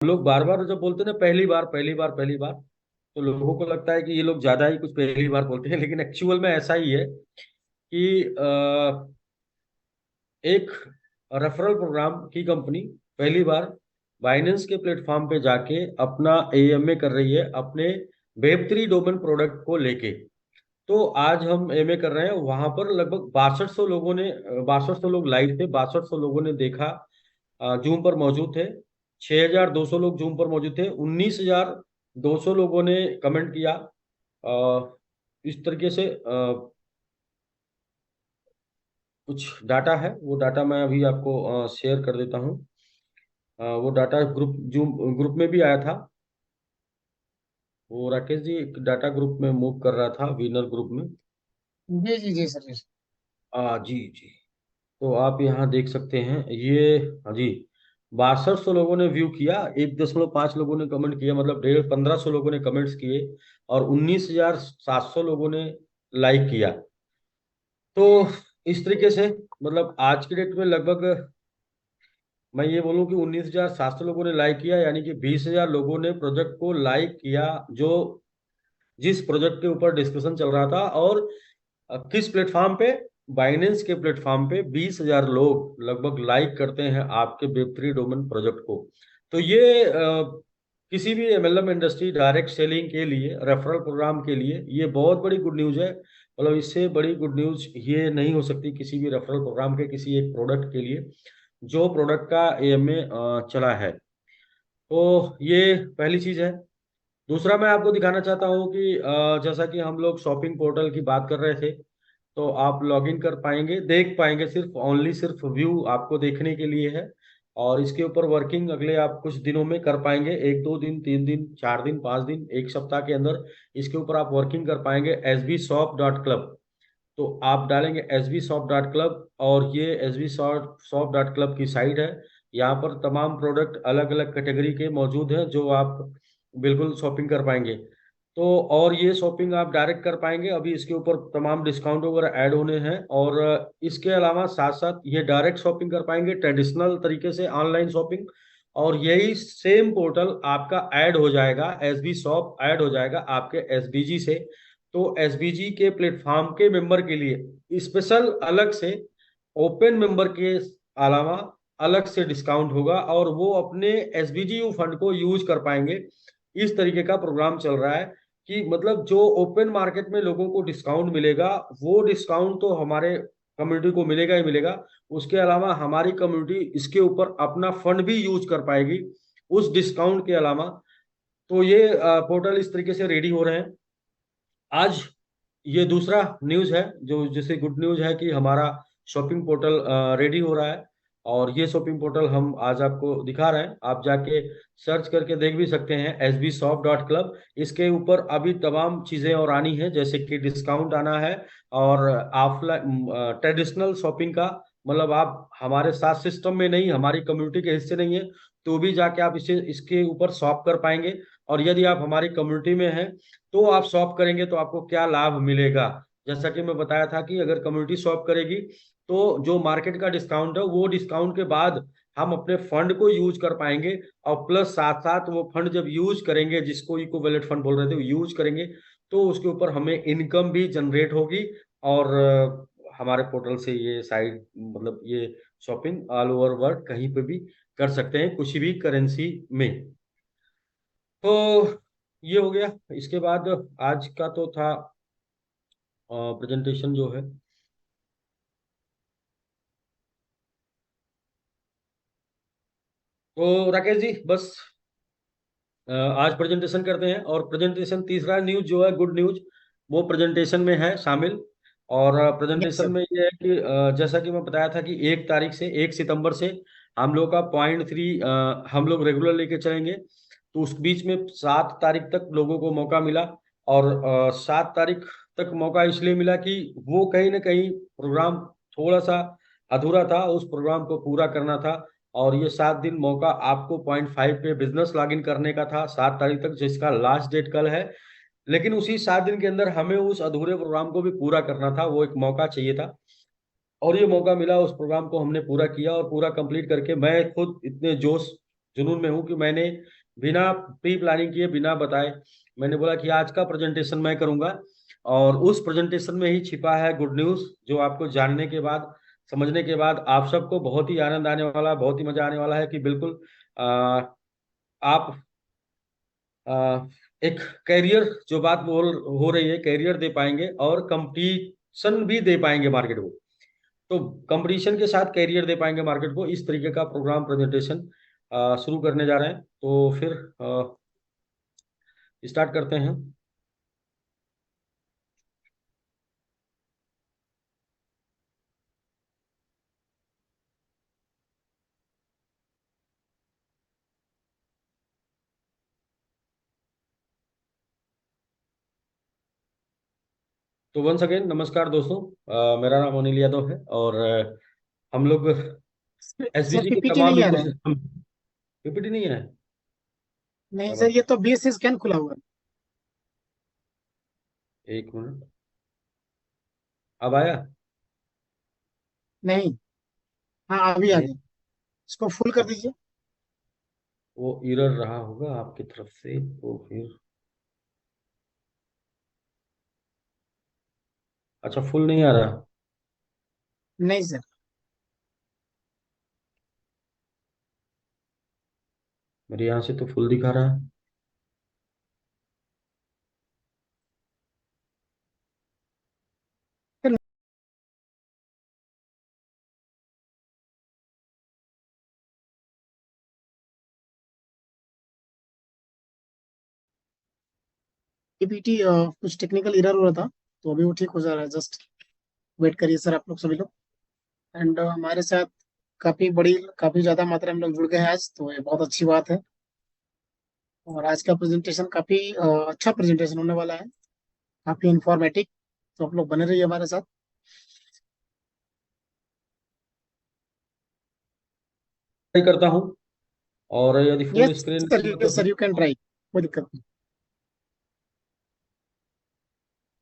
लोग बार बार जब बोलते हैं ना, पहली बार पहली बार पहली बार, तो लोगों को लगता है कि ये लोग ज्यादा ही कुछ पहली बार बोलते हैं, लेकिन एक्चुअल में ऐसा ही है कि एक रेफरल प्रोग्राम की कंपनी पहली बार बाइनेंस के प्लेटफॉर्म पे जाके अपना एएमए कर रही है अपने वेब3 डोमेन प्रोडक्ट को लेके। तो आज हम एमए कर रहे हैं, वहां पर लगभग 6200 लोगों ने, 6200 लोग लाइव थे, 6200 लोगों ने देखा, जूम पर मौजूद थे। 6200 लोग जूम पर मौजूद थे, 19200 लोगों ने कमेंट किया। इस तरीके से कुछ डाटा है, वो डाटा मैं अभी आपको शेयर कर देता हूँ। वो डाटा ग्रुप जूम ग्रुप में भी आया था। वो राकेश जी एक डाटा ग्रुप में मूव कर रहा था, विनर ग्रुप में। जी जी जी सर जी। जी जी। तो आप यहाँ देख सकते हैं ये। हाँ जी, 6200 लोगों ने व्यू किया, 1.5 लोगों ने कमेंट किया, मतलब 1500 लोगों ने कमेंट्स किए, और 19700 लोगों ने लाइक किया। तो इस तरीके से, मतलब आज की डेट में लगभग मैं ये बोलूं कि 19700 लोगों ने लाइक किया, यानी कि 20000 लोगों ने प्रोजेक्ट को लाइक किया, जो जिस प्रोजेक्ट के ऊपर डिस्कशन चल रहा था। और किस प्लेटफॉर्म पे? बाइनेंस के प्लेटफॉर्म पे 20000 लोग लगभग लाइक करते हैं आपके वेब3 डोमेन प्रोजेक्ट को। तो ये किसी भी एमएलएम इंडस्ट्री डायरेक्ट सेलिंग के लिए, रेफरल प्रोग्राम के लिए ये बहुत बड़ी गुड न्यूज है। मतलब इससे बड़ी गुड न्यूज ये नहीं हो सकती किसी भी रेफरल प्रोग्राम के किसी एक प्रोडक्ट के लिए, जो प्रोडक्ट का एएमए चला है। तो ये पहली चीज है। दूसरा मैं आपको दिखाना चाहता हूँ कि जैसा कि हम लोग शॉपिंग पोर्टल की बात कर रहे थे, तो आप लॉगिन कर पाएंगे, देख पाएंगे, सिर्फ ओनली सिर्फ व्यू आपको देखने के लिए है। और इसके ऊपर वर्किंग अगले आप कुछ दिनों में कर पाएंगे, 1 2 दिन 3 दिन 4 दिन 5 दिन, एक सप्ताह के अंदर इसके ऊपर आप वर्किंग कर पाएंगे। sbshop.club, तो आप डालेंगे sbshop.club, और ये sbshop.club की साइट है। यहाँ पर तमाम प्रोडक्ट अलग अलग कैटेगरी के मौजूद हैं, जो आप बिल्कुल शॉपिंग कर पाएंगे। तो और ये शॉपिंग आप डायरेक्ट कर पाएंगे, अभी इसके ऊपर तमाम डिस्काउंट वगैरह ऐड होने हैं। और इसके अलावा साथ साथ ये डायरेक्ट शॉपिंग कर पाएंगे ट्रेडिशनल तरीके से, ऑनलाइन शॉपिंग। और यही सेम पोर्टल आपका ऐड हो जाएगा, एसबी शॉप ऐड हो जाएगा आपके एसबीजी से। तो एसबीजी के प्लेटफॉर्म के मेंबर के लिए स्पेशल अलग से, ओपन मेंबर के अलावा अलग से डिस्काउंट होगा, और वो अपने एसबीजी फंड को यूज कर पाएंगे। इस तरीके का प्रोग्राम चल रहा है कि मतलब जो ओपन मार्केट में लोगों को डिस्काउंट मिलेगा, वो डिस्काउंट तो हमारे कम्युनिटी को मिलेगा ही मिलेगा। उसके अलावा हमारी कम्युनिटी इसके ऊपर अपना फंड भी यूज कर पाएगी उस डिस्काउंट के अलावा। तो ये पोर्टल इस तरीके से रेडी हो रहे हैं आज। ये दूसरा न्यूज है, जो जैसे गुड न्यूज है कि हमारा शॉपिंग पोर्टल रेडी हो रहा है। और ये शॉपिंग पोर्टल हम आज आपको दिखा रहे हैं, आप जाके सर्च करके देख भी सकते हैं, sbshop.club। इसके ऊपर अभी तमाम चीजें और आनी है, जैसे कि डिस्काउंट आना है, और ऑफलाइन ट्रेडिशनल शॉपिंग का, मतलब आप हमारे साथ सिस्टम में नहीं, हमारी कम्युनिटी के हिस्से नहीं है, तो भी जाके आप इसे इसके ऊपर शॉप कर पाएंगे। और यदि आप हमारी कम्युनिटी में हैं, तो आप शॉप करेंगे तो आपको क्या लाभ मिलेगा। जैसा कि मैं बताया था कि अगर कम्युनिटी शॉप करेगी, तो जो मार्केट का डिस्काउंट है, वो डिस्काउंट के बाद हम अपने फंड को यूज कर पाएंगे। और प्लस साथ साथ वो फंड जब यूज करेंगे, जिसको इको वैलेट फंड बोल रहे थे, वो यूज करेंगे, तो उसके ऊपर हमें इनकम भी जनरेट होगी। और हमारे पोर्टल से ये साइट, मतलब ये शॉपिंग ऑल ओवर वर्ल्ड कहीं पे भी कर सकते हैं, कुछ भी करेंसी में। तो ये हो गया। इसके बाद आज का तो था प्रेजेंटेशन जो है। तो राकेश जी बस आज प्रेजेंटेशन करते हैं, और प्रेजेंटेशन तीसरा न्यूज जो है, गुड न्यूज, वो प्रेजेंटेशन में है शामिल। और यस प्रेजेंटेशन सर। में ये है कि जैसा कि मैं बताया था कि 1 तारीख से, 1 सितंबर से हम लोग का .3 हम लोग रेगुलर लेके चलेंगे। तो उस बीच में 7 तारीख तक लोगों को मौका मिला। और 7 तारीख तक मौका इसलिए मिला कि वो कहीं ना कहीं प्रोग्राम थोड़ा सा अधूरा था, उस प्रोग्राम को पूरा करना था। और ये 7 दिन मौका आपको .5 पे बिजनेस लॉगिन करने का था, 7 तारीख तक, जिसका लास्ट डेट कल है। लेकिन उसी 7 दिन के अंदर हमें उस अधूरे प्रोग्राम को भी पूरा करना था, वो एक मौका चाहिए था। और ये मौका मिला, उस प्रोग्राम को हमने पूरा किया, और पूरा कंप्लीट करके मैं खुद इतने जोश जुनून में हूँ कि मैंने बिना प्री प्लानिंग किए, बिना बताए, मैंने बोला कि आज का प्रेजेंटेशन मैं करूंगा। और उस प्रेजेंटेशन में ही छिपा है गुड न्यूज़, जो आपको जानने के बाद, समझने के बाद आप सबको बहुत ही आनंद आने वाला है, बहुत ही मजा आने वाला है कि बिल्कुल आप आ, एक कैरियर, जो बात बोल हो रही है, कैरियर दे पाएंगे और कंपटीशन भी दे पाएंगे मार्केट को। तो कंपटीशन के साथ कैरियर दे पाएंगे मार्केट को, इस तरीके का प्रोग्राम प्रेजेंटेशन शुरू करने जा रहे हैं। तो फिर स्टार्ट करते हैं। तो वंस अगेन नमस्कार दोस्तों, मेरा नाम अनिल यादव है और हम लोग सर एसबीजी के पीपीटी तमाम नहीं आ रहा है। इकोसिस्टम। पीपीटी नहीं है? नहीं क्या सर, बात ये है। तो बीएससी स्कैन खुला हुआ है। एक मिनट, अब आया? नहीं। हाँ अभी आ नहीं, गया। इसको फुल कर अच्छा, दीजिए। वो एरर रहा होगा आपकी तरफ से, तो फिर अच्छा, फुल नहीं आ रहा? नहीं सर। मेरे यहाँ से तो फुल दिखा रहा है। पीपीटी कुछ टेक्निकल एरर हो रहा था, तो अभी वो ठीक हो जा रहा है। जस्ट वेट करिए सर, आप लोग सभी लोग। एंड हमारे साथ काफी ज्यादा मात्रा में लोग जुड़ गए हैं आज, तो ये बहुत अच्छी बात है। और आज का प्रेजेंटेशन काफी अच्छा प्रेजेंटेशन होने वाला है, काफी इंफॉर्मेटिव। तो आप लोग बने रहिए हमारे साथ। ट्राई करता हूँ, और यदि फुल यस स्क्रीन सर, होगा तो यस फिर। सर, यू कैन ट्राई, कोई दिक्कत नहीं।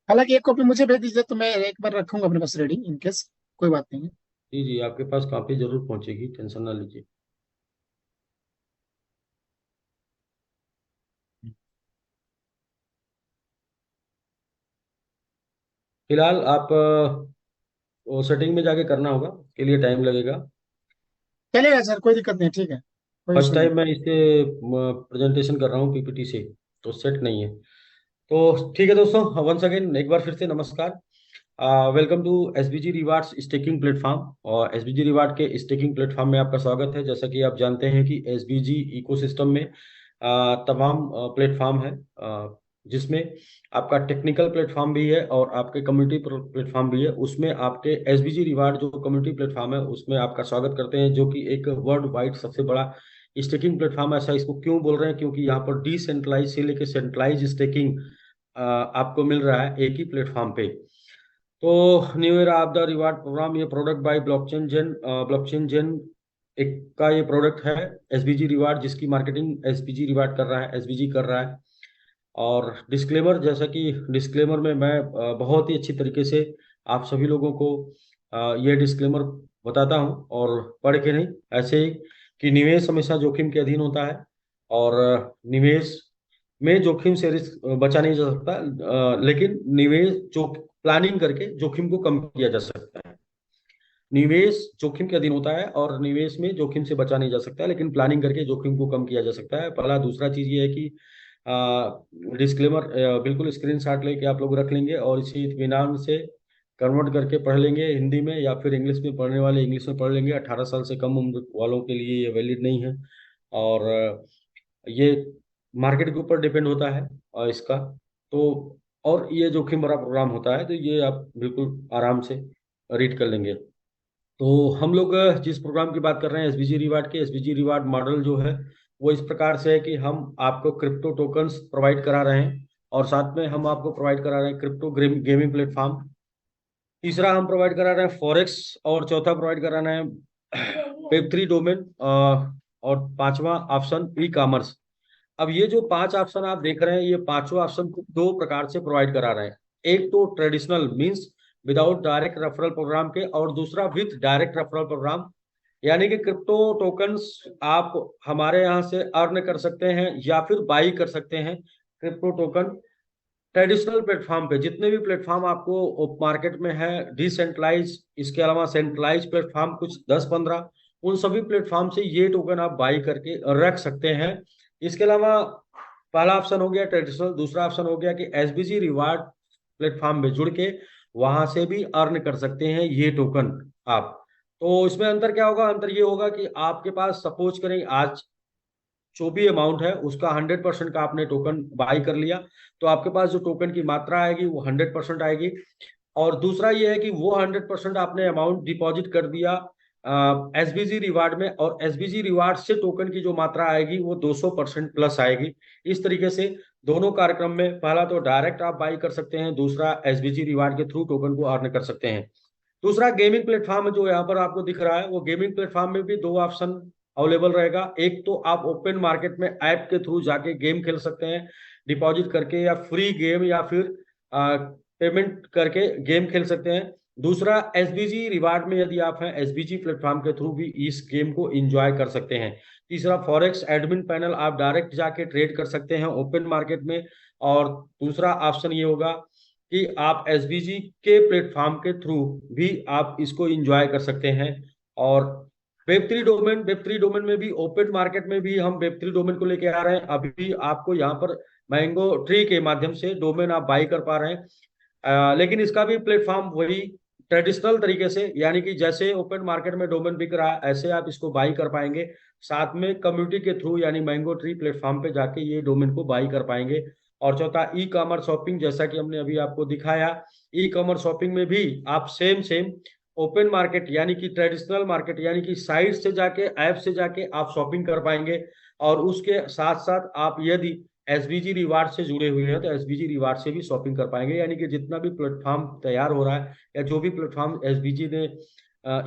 हालांकि एक कॉपी मुझे भेज दीजिए, तो मैं एक बार रखूंगा अपने पास रेडी इन केस। कोई बात नहीं है। जी जी, आपके पास काफी जरूर पहुंचेगी, टेंशन ना लीजिए। फिलहाल आप वो सेटिंग में जाके करना होगा, के लिए टाइम लगेगा। चलेगा सर, कोई दिक्कत नहीं, ठीक है, कोई फर्स्ट इशू नहीं। टाइम मैं इसे प्रेजेंटेशन कर रहा हूँ पीपीटी से, तो सेट नहीं है। तो ठीक है दोस्तों, वंस अगेन एक बार फिर से नमस्कार। Welcome to SBG rewards staking platform. और एसबीजी रिवार्ड के स्टेकिंग प्लेटफॉर्म में आपका स्वागत है। जैसा कि आप जानते हैं कि एसबीजी इकोसिस्टम में तमाम प्लेटफॉर्म है, जिसमें आपका टेक्निकल प्लेटफॉर्म भी है और आपके कम्युनिटी प्लेटफॉर्म भी है। उसमें आपके एसबीजी रिवार्ड जो कम्युनिटी प्लेटफॉर्म है, उसमें आपका स्वागत करते हैं, जो कि एक वर्ल्ड वाइड सबसे बड़ा स्टेकिंग प्लेटफॉर्म है। ऐसा इसको क्यों बोल रहे हैं? क्योंकि यहाँ पर डिसेंट्रलाइज से लेकर सेंट्रलाइज स्टेकिंग आपको मिल रहा है एक ही प्लेटफॉर्म पे। तो new year of the reward program, ये प्रोडक्ट बाय ब्लॉकचेन जेन एक का ये प्रोडक्ट है, एसबीजी रिवार्ड, जिसकी मार्केटिंग एसबीजी रिवार्ड कर रहा है, एसबीजी कर रहा है। और डिस्क्लेमर, जैसा कि डिस्क्लेमर में मैं बहुत ही अच्छी तरीके से आप सभी लोगों को ये डिस्क्लेमर बताता हूँ, और पढ़ के नहीं, ऐसे ही, कि निवेश हमेशा जोखिम के अधीन होता है। और निवेश में जोखिम से रिस्क बचा नहीं जा सकता, लेकिन निवेश जो प्लानिंग करके जोखिम को कम किया जा सकता है। निवेश जोखिम के अधीन होता है और निवेश में जोखिम से बचा नहीं जा सकता, लेकिन प्लानिंग करके जोखिम को कम किया जा सकता है। पहला। दूसरा चीज ये है कि डिस्क्लेमर बिल्कुल स्क्रीनशॉट लेके आप लोग रख लेंगे और इसी इत्मीनान से कन्वर्ट करके पढ़ लेंगे हिंदी में, या फिर इंग्लिश में पढ़ने वाले इंग्लिश में पढ़ लेंगे। 18 साल से कम उम्र वालों के लिए ये वैलिड नहीं है। और ये मार्केट के ऊपर डिपेंड होता है और इसका, तो और ये जोखिम भरा प्रोग्राम होता है, तो ये आप बिल्कुल आराम से रीड कर लेंगे। तो हम लोग जिस प्रोग्राम की बात कर रहे हैं, एसबीजी रिवार्ड के, एसबीजी रिवार्ड मॉडल जो है वो इस प्रकार से है कि हम आपको क्रिप्टो टोकन्स प्रोवाइड करा रहे हैं, और साथ में हम आपको प्रोवाइड करा रहे हैं क्रिप्टो गेमिंग प्लेटफॉर्म। तीसरा हम प्रोवाइड करा रहे हैं फॉरेक्स, और चौथा प्रोवाइड करा रहे हैं वेब 3 डोमेन, और पांचवा ऑप्शन ई कॉमर्स। अब ये जो पांच ऑप्शन आप देख रहे हैं, ये पांचों ऑप्शन को दो प्रकार से प्रोवाइड करा रहे हैं। एक तो traditional means without direct referral program के, और दूसरा विथ डायरेक्ट रेफरल प्रोग्राम। यानी कि क्रिप्टो टोकन्स आप हमारे यहाँ से अर्न कर सकते हैं या फिर बाई कर सकते हैं क्रिप्टो टोकन ट्रेडिशनल प्लेटफॉर्म पे। जितने भी प्लेटफॉर्म आपको मार्केट में है डिसेंट्रलाइज, इसके अलावा सेंट्रलाइज प्लेटफॉर्म कुछ 10-15, उन सभी प्लेटफॉर्म से ये टोकन आप बाई करके रख सकते हैं। इसके अलावा पहला ऑप्शन हो गया ट्रेडिशनल, दूसरा ऑप्शन हो गया कि एसबीजी रिवार्ड प्लेटफॉर्म में जुड़ के वहां से भी अर्न कर सकते हैं ये टोकन आप। तो इसमें अंतर क्या होगा? अंतर ये होगा कि आपके पास सपोज करें आज जो भी अमाउंट है उसका 100% का आपने टोकन बाई कर लिया, तो आपके पास जो टोकन की मात्रा आएगी वो 100% आएगी। और दूसरा ये है कि वो 100% आपने अमाउंट डिपॉजिट कर दिया एसबीजी रिवार्ड में, और एसबीजी रिवार्ड से टोकन की जो मात्रा आएगी वो 200% प्लस आएगी। इस तरीके से दोनों कार्यक्रम में पहला तो डायरेक्ट आप बाई कर सकते हैं, दूसरा एसबीजी रिवार्ड के थ्रू टोकन को अर्न कर सकते हैं। दूसरा गेमिंग प्लेटफॉर्म जो यहाँ पर आपको दिख रहा है, वो गेमिंग प्लेटफॉर्म में भी दो ऑप्शन अवेलेबल रहेगा। एक तो आप ओपन मार्केट में ऐप के थ्रू जाके गेम खेल सकते हैं डिपॉजिट करके, या फ्री गेम, या फिर पेमेंट करके गेम खेल सकते हैं। दूसरा एसबीजी रिवार्ड में यदि आप हैं एसबीजी प्लेटफॉर्म के थ्रू भी इस गेम को एंजॉय कर सकते हैं। तीसरा फॉरेक्स एडमिन पैनल, आप डायरेक्ट जाके ट्रेड कर सकते हैं ओपन मार्केट में। और दूसरा ऑप्शन ये होगा कि आप एसबीजी के प्लेटफॉर्म के थ्रू भी आप इसको एंजॉय कर सकते हैं। और वेब3 डोमेन में भी ओपन मार्केट में भी हम वेब3 डोमेन को लेके आ रहे हैं। अभी आपको यहाँ पर मैंगो ट्री के माध्यम से डोमेन आप बाई कर पा रहे हैं। लेकिन इसका भी प्लेटफॉर्म वही ट्रेडिशनल तरीके से, यानी कि जैसे ओपन मार्केट में डोमेन बिक रहा है ऐसे आप इसको बाई कर पाएंगे। साथ में कम्युनिटी के थ्रू यानी मैंगो ट्री प्लेटफॉर्म पे जाके ये डोमेन को बाई कर पाएंगे। और चौथा ई कॉमर्स शॉपिंग, जैसा कि हमने अभी आपको दिखाया, ई कॉमर्स शॉपिंग में भी आप सेम सेम ओपन मार्केट यानी कि ट्रेडिशनल मार्केट यानी कि साइट से जाके ऐप से जाके आप शॉपिंग कर पाएंगे। और उसके साथ साथ आप यदि एसबीजी रिवार्ड से जुड़े हुए हैं तो एसबीजी रिवार्ड से भी शॉपिंग कर पाएंगे। यानी कि जितना भी प्लेटफॉर्म तैयार हो रहा है या जो भी प्लेटफॉर्म एसबीजी ने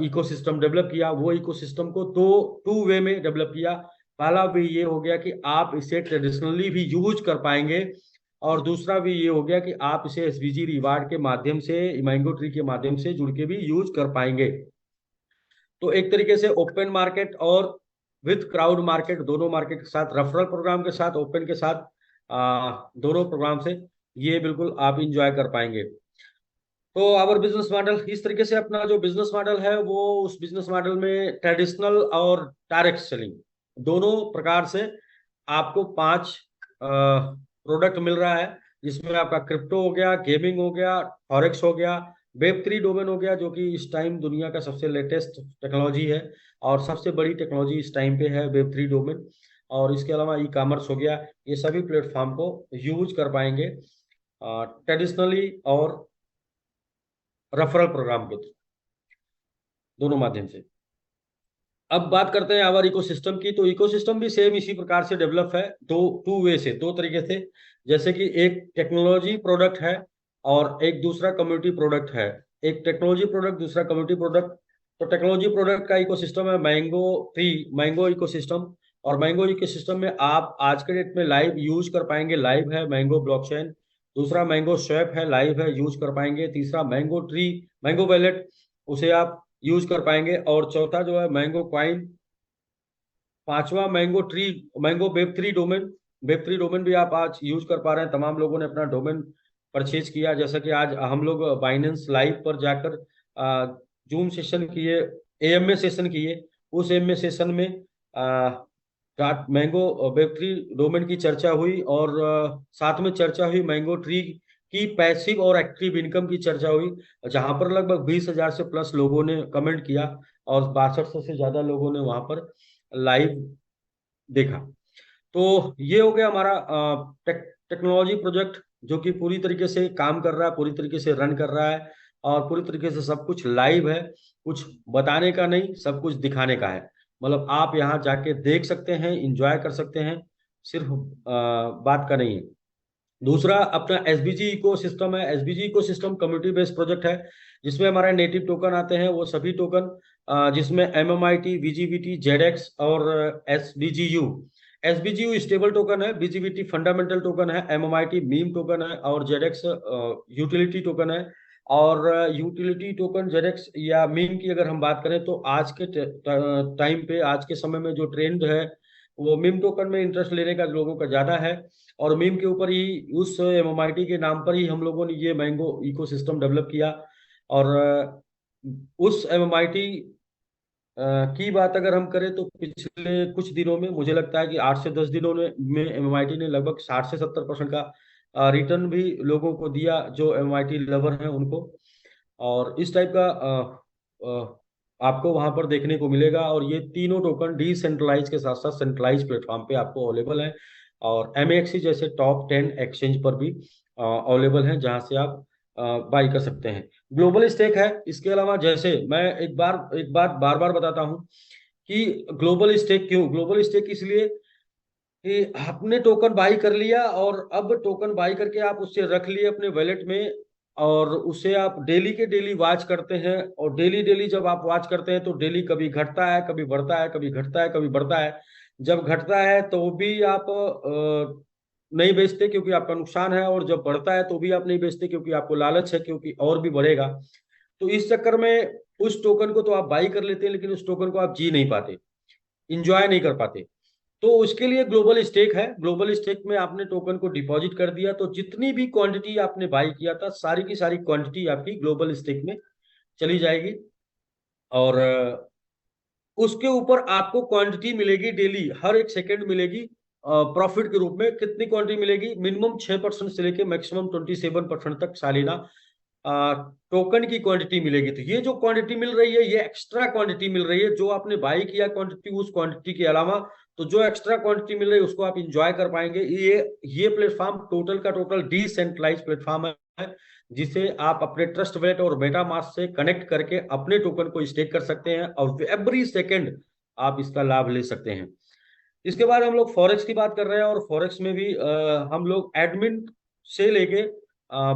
इकोसिस्टम डेवलप किया, वो इकोसिस्टम को दो टू वे में डेवलप किया। पहला भी ये हो गया कि आप इसे ट्रेडिशनली भी यूज कर पाएंगे, और दूसरा भी ये हो गया कि आप इसे एसबीजी रिवार्ड के माध्यम से मैंगो ट्री के माध्यम से जुड़ के भी यूज कर पाएंगे। तो एक तरीके से ओपन मार्केट और विथ क्राउड मार्केट, दोनों मार्केट के साथ रेफरल प्रोग्राम के साथ ओपन के साथ दोनों प्रोग्राम से ये बिल्कुल आप इंजॉय कर पाएंगे। तो आवर बिजनेस मॉडल इस तरीके से, अपना जो बिजनेस मॉडल है वो उस बिजनेस मॉडल में ट्रेडिशनल और डायरेक्ट सेलिंग दोनों प्रकार से आपको 5 प्रोडक्ट मिल रहा है, जिसमें आपका क्रिप्टो हो गया, गेमिंग हो गया, फॉरेक्स हो गया, वेब3 डोमेन हो गया जो कि इस टाइम दुनिया का सबसे लेटेस्ट टेक्नोलॉजी है और सबसे बड़ी टेक्नोलॉजी इस टाइम पे है वेब3 डोमेन। और इसके अलावा ई कॉमर्स हो गया। ये सभी प्लेटफॉर्म को यूज कर पाएंगे ट्रेडिशनली और रेफरल प्रोग्राम के थ्रू, दोनों माध्यम से। अब बात करते हैं आवर इकोसिस्टम की। तो इकोसिस्टम भी सेम इसी प्रकार से डेवलप है, दो टू वे से, दो तरीके से। जैसे कि एक टेक्नोलॉजी प्रोडक्ट है और एक दूसरा कम्युनिटी प्रोडक्ट है। एक टेक्नोलॉजी प्रोडक्ट, दूसरा कम्युनिटी प्रोडक्ट। तो टेक्नोलॉजी प्रोडक्ट का इकोसिस्टम है मैंगो ट्री, मैंगो इकोसिस्टम। और मैंगो इकोसिस्टम में आप आज के डेट में लाइव यूज कर पाएंगे, लाइव है मैंगो ब्लॉकचेन। दूसरा मैंगो स्वैप है, लाइव है, यूज कर पाएंगे। तीसरा मैंगो ट्री, मैंगो वैलेट, उसे आप यूज कर पाएंगे। और चौथा जो है मैंगो क्वाइन। पांचवा mango tree, mango Web3 domain भी आप आज यूज कर पा रहे हैं। तमाम लोगों ने अपना डोमेन परचेज किया, जैसा कि आज हम लोग बाइनेंस लाइव पर जाकर जूम सेशन किए, एएमए सेशन किए। उस एएमए सेशन में मैंगो वेब3 डोमेन की चर्चा हुई, और साथ में चर्चा हुई मैंगो ट्री की पैसिव और एक्टिव इनकम की चर्चा हुई, जहां पर लगभग 20,000 से प्लस लोगों ने कमेंट किया और 6200 से ज्यादा लोगों ने वहां पर लाइव देखा। तो ये हो गया हमारा टेक्नोलॉजी प्रोजेक्ट, जो कि पूरी तरीके से काम कर रहा है, पूरी तरीके से रन कर रहा है, और पूरी तरीके से सब कुछ लाइव है। कुछ बताने का नहीं, सब कुछ दिखाने का है। मतलब आप यहाँ जाके देख सकते हैं, इंजॉय कर सकते हैं, सिर्फ बात का नहीं है। दूसरा अपना एसबीजी इको सिस्टम है। SBG eco system community based project है, जिसमें हमारे नेटिव टोकन आते हैं, वो सभी टोकन जिसमें एमएमआईटी, वीजीबीटी, जेडेक्स और एसबीजीयू। एसबीजीयू स्टेबल टोकन है, वीजीबीटी फंडामेंटल टोकन है, एमएमआईटी मीम टोकन है, और जेडेक्स यूटिलिटी टोकन है। और यूटिलिटी टोकन जेरेक्स या मीम की अगर हम बात करें तो आज के टाइम पे, आज के समय में जो ट्रेंड है वो मीम टोकन में इंटरेस्ट लेने का लोगों का ज्यादा है। और मीम के ऊपर ही, उस एमएमआईटी के नाम पर ही हम लोगों ने ये मैंगो इकोसिस्टम डेवलप किया। और उस एमएमआईटी की बात अगर हम करें तो पिछले कुछ दिनों में मुझे लगता है कि 8 से 10 दिनों में एमआईटी ने लगभग 60 से 70% का रिटर्न भी लोगों को दिया, जो एमआईटी लवर हैं उनको। और इस टाइप का आपको वहां पर देखने को मिलेगा। और ये तीनों टोकन डिसेंट्रलाइज के साथ साथ सेंट्रलाइज प्लेटफॉर्म पे आपको अवेलेबल है, और एमएक्सी जैसे टॉप 10 एक्सचेंज पर भी अवेलेबल है, जहां से आप बाई कर सकते हैं। ग्लोबल स्टेक है। इसके अलावा जैसे मैं एक बात बार बार बताता हूं कि ग्लोबल स्टेक क्यों, ग्लोबल स्टेक इसलिए कि आपने टोकन बाई कर लिया, और अब टोकन बाई करके आप उससे रख लिए अपने वॉलेट में, और उसे आप डेली के डेली वॉच करते हैं। और डेली डेली जब आप वॉच करते हैं तो डेली कभी घटता है, कभी बढ़ता है, कभी घटता है, कभी बढ़ता है। जब घटता है तो भी आप नहीं बेचते क्योंकि आपका नुकसान है, और जब बढ़ता है तो भी आप नहीं बेचते क्योंकि आपको लालच है क्योंकि और भी बढ़ेगा। तो इस चक्कर में उस टोकन को तो आप बाई कर लेते हैं, लेकिन उस टोकन को आप जी नहीं पाते, इंजॉय नहीं कर पाते। तो उसके लिए ग्लोबल स्टेक है। ग्लोबल स्टेक में आपने टोकन को डिपॉजिट कर दिया तो जितनी भी क्वांटिटी आपने बाई किया था, सारी की सारी क्वांटिटी आपकी ग्लोबल स्टेक में चली जाएगी। और उसके ऊपर आपको क्वांटिटी मिलेगी डेली, हर एक सेकंड मिलेगी प्रॉफिट के रूप में। कितनी क्वांटिटी मिलेगी? मिनिमम 6% से लेके मैक्सिमम 27% तक सालिना टोकन की क्वांटिटी मिलेगी। तो ये जो क्वांटिटी मिल रही है, ये एक्स्ट्रा क्वांटिटी मिल रही है, जो आपने बाई किया क्वांटिटी, उस क्वांटिटी के अलावा तो जो एक्स्ट्रा क्वांटिटी मिल रही है उसको आप इंजॉय कर पाएंगे। ये प्लेटफॉर्म टोटल का टोटल डिसेंट्रलाइज प्लेटफॉर्म है, जिसे आप अपने ट्रस्ट वैलेट और मेटामास्क से कनेक्ट करके अपने टोकन को स्टेक कर सकते हैं, और एवरी सेकेंड आप इसका लाभ ले सकते हैं। इसके बाद हम लोग फॉरेक्स की बात कर रहे हैं, और फॉरेक्स में भी हम लोग एडमिन से लेके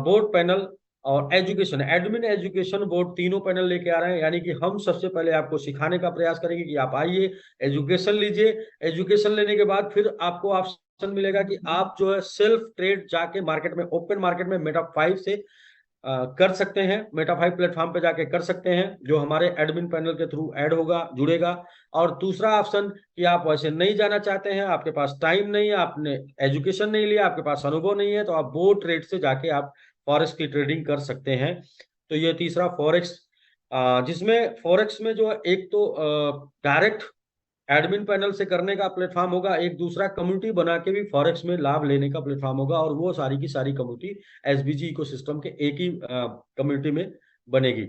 बोर्ड पैनल और एजुकेशन, एडमिन एजुकेशन बोर्ड तीनों पैनल लेके आ रहे हैं। यानी कि हम सबसे पहले आपको सिखाने का प्रयास करेंगे कि आप आइए, एजुकेशन लीजिए। एजुकेशन लेने के बाद फिर आपको ऑप्शन मिलेगा कि आप जो है सेल्फ ट्रेड जाके मार्केट में, ओपन मार्केट में मेटा 5 से कर सकते हैं, मेटा 5 प्लेटफॉर्म पे जाके कर सकते हैं, जो हमारे एडमिन पैनल के थ्रू ऐड होगा, जुड़ेगा। और दूसरा ऑप्शन कि आप वैसे नहीं जाना चाहते हैं, आपके पास टाइम नहीं है, आपने एजुकेशन नहीं लिया, आपके पास अनुभव नहीं है, तो आप बोर्ड ट्रेड से जाके आप फॉरेक्स की ट्रेडिंग कर सकते हैं। तो ये तीसरा फॉरेक्स, जिसमें फॉरेक्स में जो है एक तो डायरेक्ट एडमिन पैनल से करने का प्लेटफॉर्म होगा, एक दूसरा कम्युनिटी बना के भी फॉरेक्स में लाभ लेने का प्लेटफॉर्म होगा, और वो सारी की सारी कम्युनिटी एसबीजी इकोसिस्टम के एक ही कम्युनिटी में बनेगी।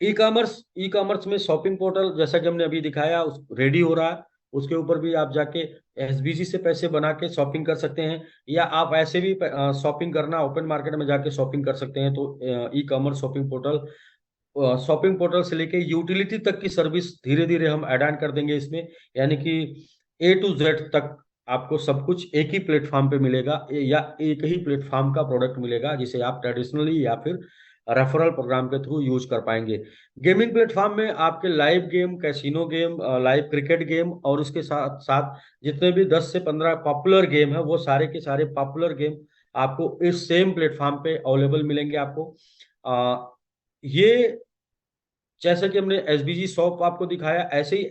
ई कॉमर्स में शॉपिंग पोर्टल जैसा कि हमने अभी दिखाया उस रेडी हो रहा है, उसके ऊपर भी आप जाके एसबीजी से पैसे बना के शॉपिंग कर सकते हैं, या आप ऐसे भी शॉपिंग करना, ओपन मार्केट में जाके शॉपिंग कर सकते हैं। तो ई कॉमर्स शॉपिंग पोर्टल से लेके यूटिलिटी तक की सर्विस धीरे धीरे हम ऐड ऑन कर देंगे इसमें। यानी कि A to Z तक आपको सब कुछ एक ही प्लेटफॉर्म पे मिलेगा, या एक ही प्लेटफॉर्म का प्रोडक्ट मिलेगा, जिसे आप ट्रेडिशनली या फिर रेफरल प्रोग्राम के थ्रू यूज कर पाएंगे। गेमिंग प्लेटफॉर्म में आपके live game, casino game, live cricket game, और उसके साथ साथ जितने भी 10 से 15 पॉपुलर गेम है, वो सारे के सारे पॉपुलर गेम आपको इस सेम प्लेटफॉर्म पे अवेलेबल मिलेंगे आपको। ये जैसे कि हमने एसबीजी शॉप आपको दिखाया, ऐसे ही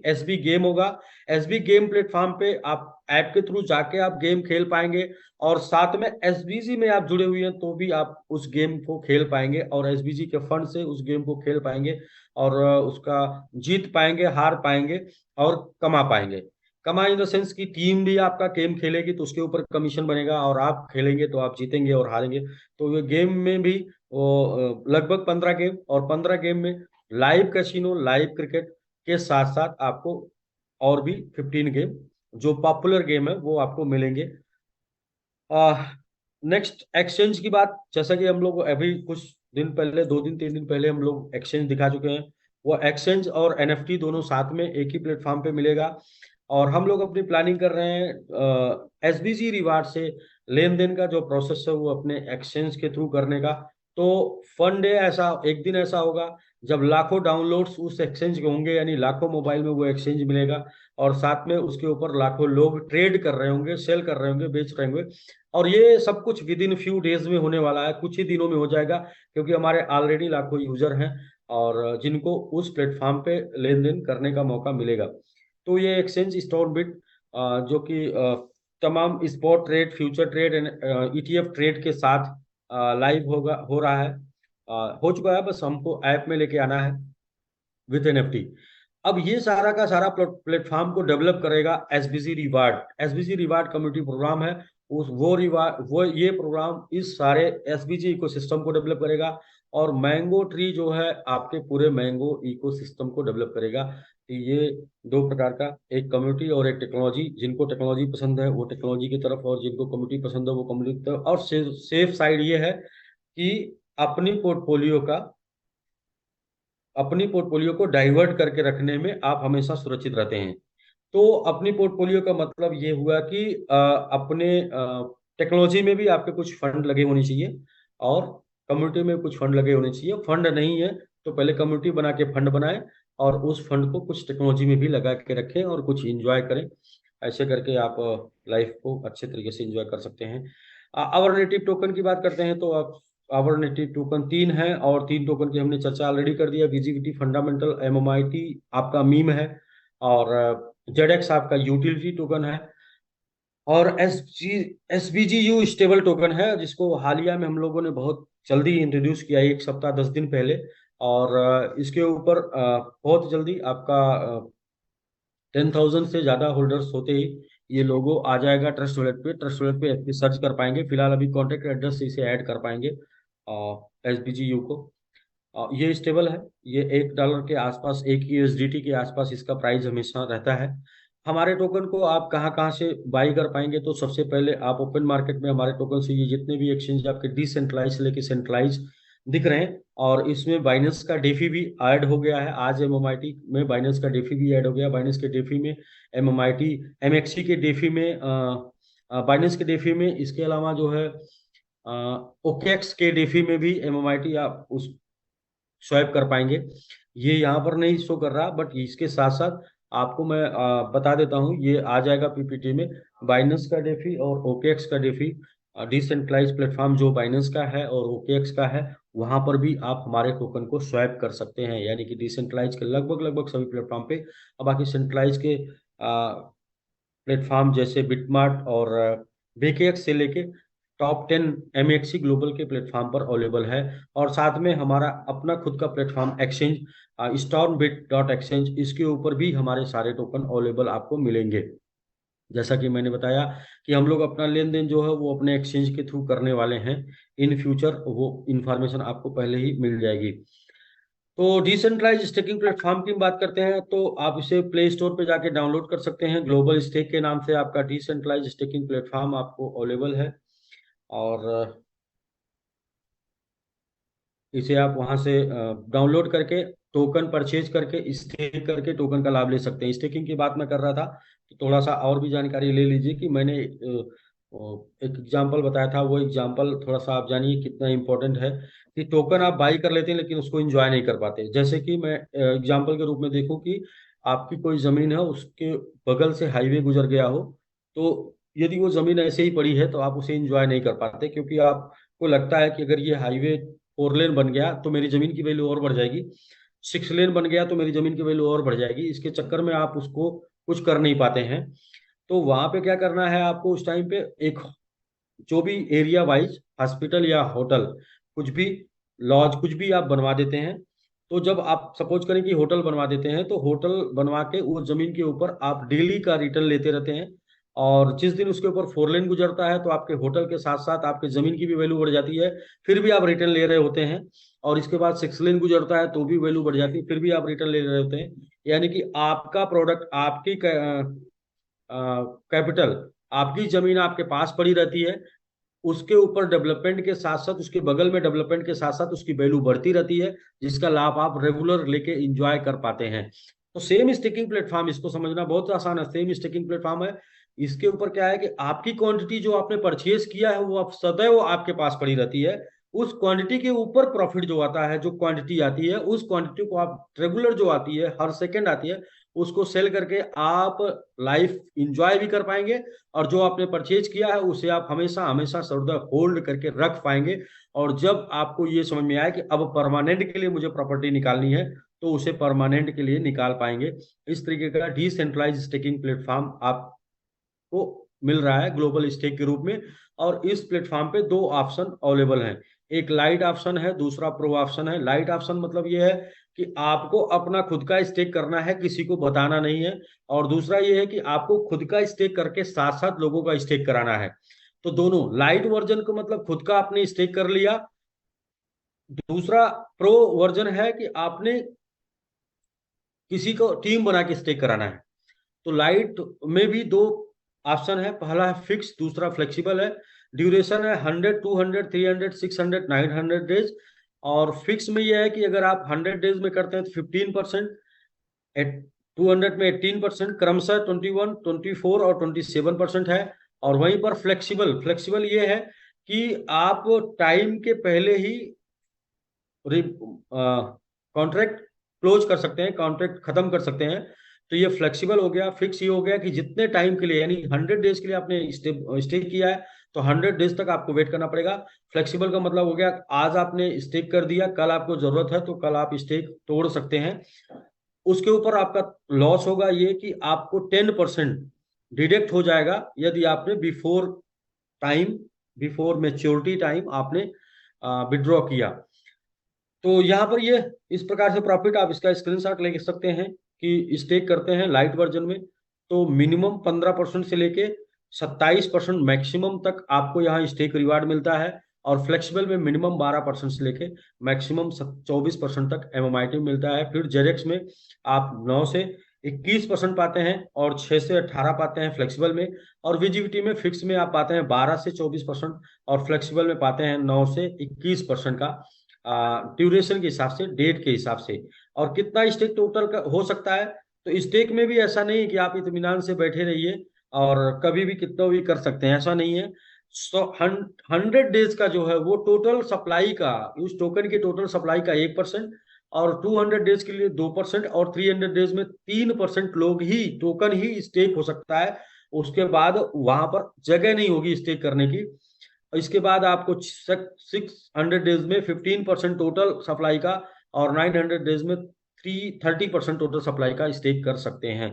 एसबी गेम होगा। एसबी गेम प्लेटफॉर्म पे आप ऐप के थ्रू जाके आप गेम खेल पाएंगे, और साथ में एसबीजी में आप जुड़े हुए हैं तो भी आप उस गेम को खेल पाएंगे, और एसबीजी के फंड से उस गेम को खेल पाएंगे, और उसका जीत पाएंगे, हार पाएंगे, और कमा पाएंगे। कमा इन द सेंस की टीम भी आपका गेम खेलेगी तो उसके ऊपर कमीशन बनेगा, और आप खेलेंगे तो आप जीतेंगे और हारेंगे। तो ये गेम में भी वो लगभग 15 गेम, और 15 गेम में लाइव कैसीनो, लाइव क्रिकेट के साथ साथ आपको और भी 15 गेम जो पॉपुलर गेम है वो आपको मिलेंगे। नेक्स्ट एक्सचेंज की बात, जैसा कि हम लोग अभी कुछ दिन पहले, 2 दिन 3 दिन पहले हम लोग एक्सचेंज दिखा चुके हैं। वो एक्सचेंज और एनएफटी दोनों साथ में एक ही प्लेटफॉर्म पे मिलेगा, और हम लोग अपनी प्लानिंग कर रहे हैं एसबीजी रिवार्ड से लेन देन का जो प्रोसेस है वो अपने एक्सचेंज के थ्रू करने का। तो फन डे ऐसा एक दिन ऐसा होगा जब लाखों डाउनलोड्स उस एक्सचेंज के होंगे, यानी लाखों मोबाइल में वो एक्सचेंज मिलेगा, और साथ में उसके ऊपर लाखों लोग ट्रेड कर रहे होंगे, सेल कर रहे होंगे, बेच रहे होंगे, और ये सब कुछ विद इन फ्यू डेज में होने वाला है, कुछ ही दिनों में हो जाएगा, क्योंकि हमारे ऑलरेडी लाखों यूजर हैं और जिनको उस प्लेटफॉर्म पे लेन देन करने का मौका मिलेगा। तो ये एक्सचेंज स्टोरबिट जो कि तमाम spot trade, future trade and ETF trade के साथ लाइव होगा, हो रहा है, हो चुका है, बस हमको ऐप में लेके आना है विद एनएफटी। अब ये सारा का सारा प्लेटफॉर्म को डेवलप करेगा SBC reward. SBC reward community program है, उस वो रिवार्ड, वो ये प्रोग्राम इस सारे एसबीसी इकोसिस्टम को डेवलप करेगा, और मैंगो ट्री जो है आपके पूरे मैंगो इकोसिस्टम को डेवलप करेगा। तो ये दो प्रकार का, एक कम्युनिटी और एक टेक्नोलॉजी। जिनको टेक्नोलॉजी पसंद है वो टेक्नोलॉजी की तरफ, और जिनको कम्युनिटी पसंद है वो कम्युनिटी की तरफ। और सेफ साइड ये है कि अपनी पोर्टफोलियो का अपनी पोर्टफोलियो को डाइवर्ट करके रखने में आप हमेशा सुरक्षित रहते हैं। तो अपनी पोर्टफोलियो का मतलब ये हुआ कि अपने टेक्नोलॉजी में भी आपके कुछ फंड लगे होने चाहिए, और कम्युनिटी में कुछ फंड लगे होने चाहिए। फंड नहीं है तो पहले कम्युनिटी बना के फंड बनाएं, और उस फंड को कुछ टेक्नोलॉजी में भी लगा के रखें और कुछ इंजॉय करें। ऐसे करके आप लाइफ को अच्छे तरीके से इंजॉय कर सकते हैं। आवर नेटिव टोकन की बात करते हैं, तो आप आवर नेटिव टोकन तीन है, और तीन टोकन की हमने चर्चा ऑलरेडी कर दिया। विजिबिलिटी, फंडामेंटल, एमएमआईटी आपका मीम है, और जेडेक्स आपका यूटिलिटी टोकन है, और एसबीजीयू स्टेबल टोकन है, जिसको हालिया में हम लोगों ने बहुत जल्दी इंट्रोड्यूस किया, एक सप्ताह 10 दिन पहले। और इसके ऊपर बहुत जल्दी आपका 10,000 से ज़्यादा होल्डर्स होते ही ये लोगो आ जाएगा ट्रस्ट वॉलेट पे। ट्रस्ट वॉलेट पे सर्च कर पाएंगे, फिलहाल अभी कॉन्टेक्ट एड्रेस से इसे ऐड कर पाएंगे एसबीजीयू को। ये स्टेबल है, ये $1 के आसपास, $1 के आसपास इसका प्राइस हमेशा रहता है। हमारे टोकन को आप कहाँ कहाँ से बाई कर पाएंगे, तो सबसे पहले आप ओपन मार्केट में हमारे टोकन से, ये जितने भी एक्सचेंज आपके डिसेंट्रलाइज से लेके सेंट्रलाइज दिख रहे हैं, और इसमें बाइनेंस का डेफी भी ऐड हो गया है। आज एमएमआईटी में बाइनेंस का डेफी भी ऐड हो गया। बाइनेंस के डेफी में एमएमआईटी, एमएक्सी के डेफी में बाइनेंस के डेफी में, इसके अलावा जो है ओकेएक्स के डेफी में भी एमएमआईटी आप उस स्वाइप कर पाएंगे। ये यहाँ पर नहीं शो कर रहा, बट इसके साथ साथ आपको मैं बता देता हूँ, ये आ जाएगा पीपीटी में। बाइनेंस का डेफी और ओकेएक्स का डेफी, डिसेंट्रलाइज प्लेटफॉर्म जो बाइनेंस का है और ओकेएक्स का है, वहां पर भी आप हमारे टोकन को स्वैप कर सकते हैं। यानी कि डिसेंट्रलाइज के लगभग लगभग सभी प्लेटफॉर्म पे, और बाकी सेंट्रलाइज के प्लेटफॉर्म जैसे बिटमार्ट और बीकेएक्स से लेके टॉप 10 एमएक्सी ग्लोबल के प्लेटफॉर्म पर अवेलेबल है। और साथ में हमारा अपना खुद का प्लेटफॉर्म एक्सचेंज stormbit.exchange, इसके ऊपर भी हमारे सारे टोकन अवेलेबल आपको मिलेंगे। जैसा कि मैंने बताया कि हम लोग अपना लेन देन जो है वो अपने एक्सचेंज के थ्रू करने वाले हैं इन फ्यूचर, वो इंफॉर्मेशन आपको पहले ही मिल जाएगी। तो डिसेंट्रलाइज स्टेकिंग प्लेटफॉर्म की बात करते हैं, तो आप इसे प्ले स्टोर पे जाके डाउनलोड कर सकते हैं। ग्लोबल स्टेक के नाम से आपका डिसेंट्रलाइज स्टेकिंग प्लेटफॉर्म आपको अवेलेबल है, और इसे आप वहां से डाउनलोड करके टोकन परचेज करके स्टेक करके टोकन का लाभ ले सकते हैं। स्टेकिंग की बात मैं कर रहा था, तो थोड़ा सा और भी जानकारी ले लीजिए कि मैंने एक एग्जांपल बताया था, वो एग्जांपल थोड़ा सा आप जानिए कितना इंपॉर्टेंट है। कि टोकन आप बाई कर लेते हैं लेकिन उसको एंजॉय नहीं कर पाते। जैसे कि मैं एग्जांपल के रूप में देखूं कि आपकी कोई जमीन है, उसके बगल से हाईवे गुजर गया हो, तो यदि वो जमीन ऐसे ही पड़ी है तो आप उसे एंजॉय नहीं कर पाते, क्योंकि आपको लगता है कि अगर ये हाईवे 4 लेन बन गया तो मेरी जमीन की वैल्यू और बढ़ जाएगी, 6 लेन बन गया तो मेरी जमीन की वैल्यू और बढ़ जाएगी। इसके चक्कर में आप उसको कुछ कर नहीं पाते हैं। तो वहां पे क्या करना है आपको, उस टाइम पे एक जो भी एरिया वाइज हॉस्पिटल या होटल, कुछ भी लॉज, कुछ भी आप बनवा देते हैं। तो जब आप सपोज करें कि होटल बनवा देते हैं, तो होटल बनवा के उस जमीन के ऊपर आप डेली का रिटर्न लेते रहते हैं, और जिस दिन उसके ऊपर 4 लेन गुजरता है तो आपके होटल के साथ साथ आपके जमीन की भी वैल्यू बढ़ जाती है, फिर भी आप रिटर्न ले रहे होते हैं। और इसके बाद 6 लेन गुजरता है तो भी वैल्यू बढ़ जाती है, फिर भी आप रिटर्न ले रहे होते हैं। यानी कि आपका प्रोडक्ट, आपकी कैपिटल, आपकी जमीन आपके पास पड़ी रहती है, उसके ऊपर डेवलपमेंट के साथ साथ, उसके बगल में डेवलपमेंट के साथ साथ उसकी वैल्यू बढ़ती रहती है, जिसका लाभ आप रेगुलर लेके इंजॉय कर पाते हैं। तो सेम स्टेकिंग प्लेटफॉर्म, इसको समझना बहुत आसान है। सेम स्टेकिंग प्लेटफॉर्म है, इसके ऊपर क्या है कि आपकी क्वांटिटी जो आपने परचेज किया है वो आप सदैव आपके पास पड़ी रहती है, उस क्वांटिटी के ऊपर प्रॉफिट जो आता है, जो क्वांटिटी आती है, उस क्वांटिटी को आप रेगुलर जो आती है, हर सेकंड आती है, उसको सेल करके आप लाइफ इंजॉय भी कर पाएंगे। और जो आपने परचेज किया है उसे आप हमेशा हमेशा सर्वदा होल्ड करके रख पाएंगे। और जब आपको ये समझ में आए कि अब परमानेंट के लिए मुझे प्रॉपर्टी निकालनी है, तो उसे परमानेंट के लिए निकाल पाएंगे। इस तरीके का डिसेंट्रलाइज स्टेकिंग प्लेटफॉर्म आपको मिल रहा है ग्लोबल स्टेक के रूप में। और इस प्लेटफॉर्म पे दो ऑप्शन अवेलेबल हैं। एक लाइट ऑप्शन है, दूसरा प्रो ऑप्शन है। लाइट ऑप्शन मतलब ये है कि आपको अपना खुद का स्टेक करना है, किसी को बताना नहीं है। और दूसरा ये है कि आपको खुद का स्टेक करके साथ साथ लोगों का स्टेक कराना है। तो दोनों, लाइट वर्जन को मतलब खुद का आपने स्टेक कर लिया, दूसरा प्रो वर्जन है कि आपने किसी को टीम बना के स्टेक कराना है। तो लाइट में भी दो ऑप्शन है, पहला है फिक्स, दूसरा फ्लेक्सिबल है। ड्यूरेशन है 100, 200, 300, 600, 900 डेज। और फिक्स में यह है कि अगर आप 100 डेज में करते हैं तो 15%, 200 में 18%, क्रमशः 21, 24 और 27% है। और वहीं पर फ्लेक्सिबल, फ्लेक्सिबल ये है कि आप टाइम के पहले ही कॉन्ट्रैक्ट क्लोज कर सकते हैं, कॉन्ट्रैक्ट खत्म कर सकते हैं। तो ये फ्लेक्सिबल हो गया। फिक्स ये हो गया कि जितने टाइम के लिए, यानी 100 डेज के लिए आपने स्टे किया है, तो 100 डेज तक आपको वेट करना पड़ेगा। फ्लेक्सिबल का मतलब हो गया आज आपने स्टेक कर दिया, कल आपको जरूरत है तो कल आप स्टेक तोड़ सकते हैं। उसके ऊपर आपका लॉस होगा ये कि आपको 10% डिडक्ट हो जाएगा यदि आपने before time, before maturity time आपने विड्रॉ किया। तो यहाँ पर ये इस प्रकार से प्रॉफिट आप इसका स्क्रीनशॉट ले सकते हैं कि स्टेक करते हैं लाइट वर्जन में तो मिनिमम 15% से लेके 27% मैक्सिमम तक आपको यहाँ स्टेक रिवार्ड मिलता है। और फ्लेक्सिबल में मिनिमम 12% से लेके मैक्सिमम 24% तक एमएमआईटी मिलता है। फिर जेरेक्स में आप 9 से 21% पाते हैं और 6 से 18 पाते हैं फ्लेक्सिबल में। और वीजीवीटी में फिक्स में आप पाते हैं 12 से 24% और फ्लेक्सिबल में पाते हैं 9 से 21% का ड्यूरेशन के हिसाब से, डेट के हिसाब से। और कितना स्टेक टोटल का हो सकता है, तो स्टेक में भी ऐसा नहीं है कि आप इत्मीनान से बैठे रहिए और कभी भी कितना भी कर सकते हैं, ऐसा नहीं है। 100 डेज का जो है वो टोटल सप्लाई का, उस टोकन के टोटल सप्लाई का 1%। और 200 डेज के लिए 2%। और 300 डेज में 3% लोग ही, टोकन ही स्टेक हो सकता है। उसके बाद वहां पर जगह नहीं होगी स्टेक करने की। इसके बाद आपको 600 डेज में 15% टोटल सप्लाई का और 900 डेज में 30% टोटल सप्लाई का स्टेक कर सकते हैं।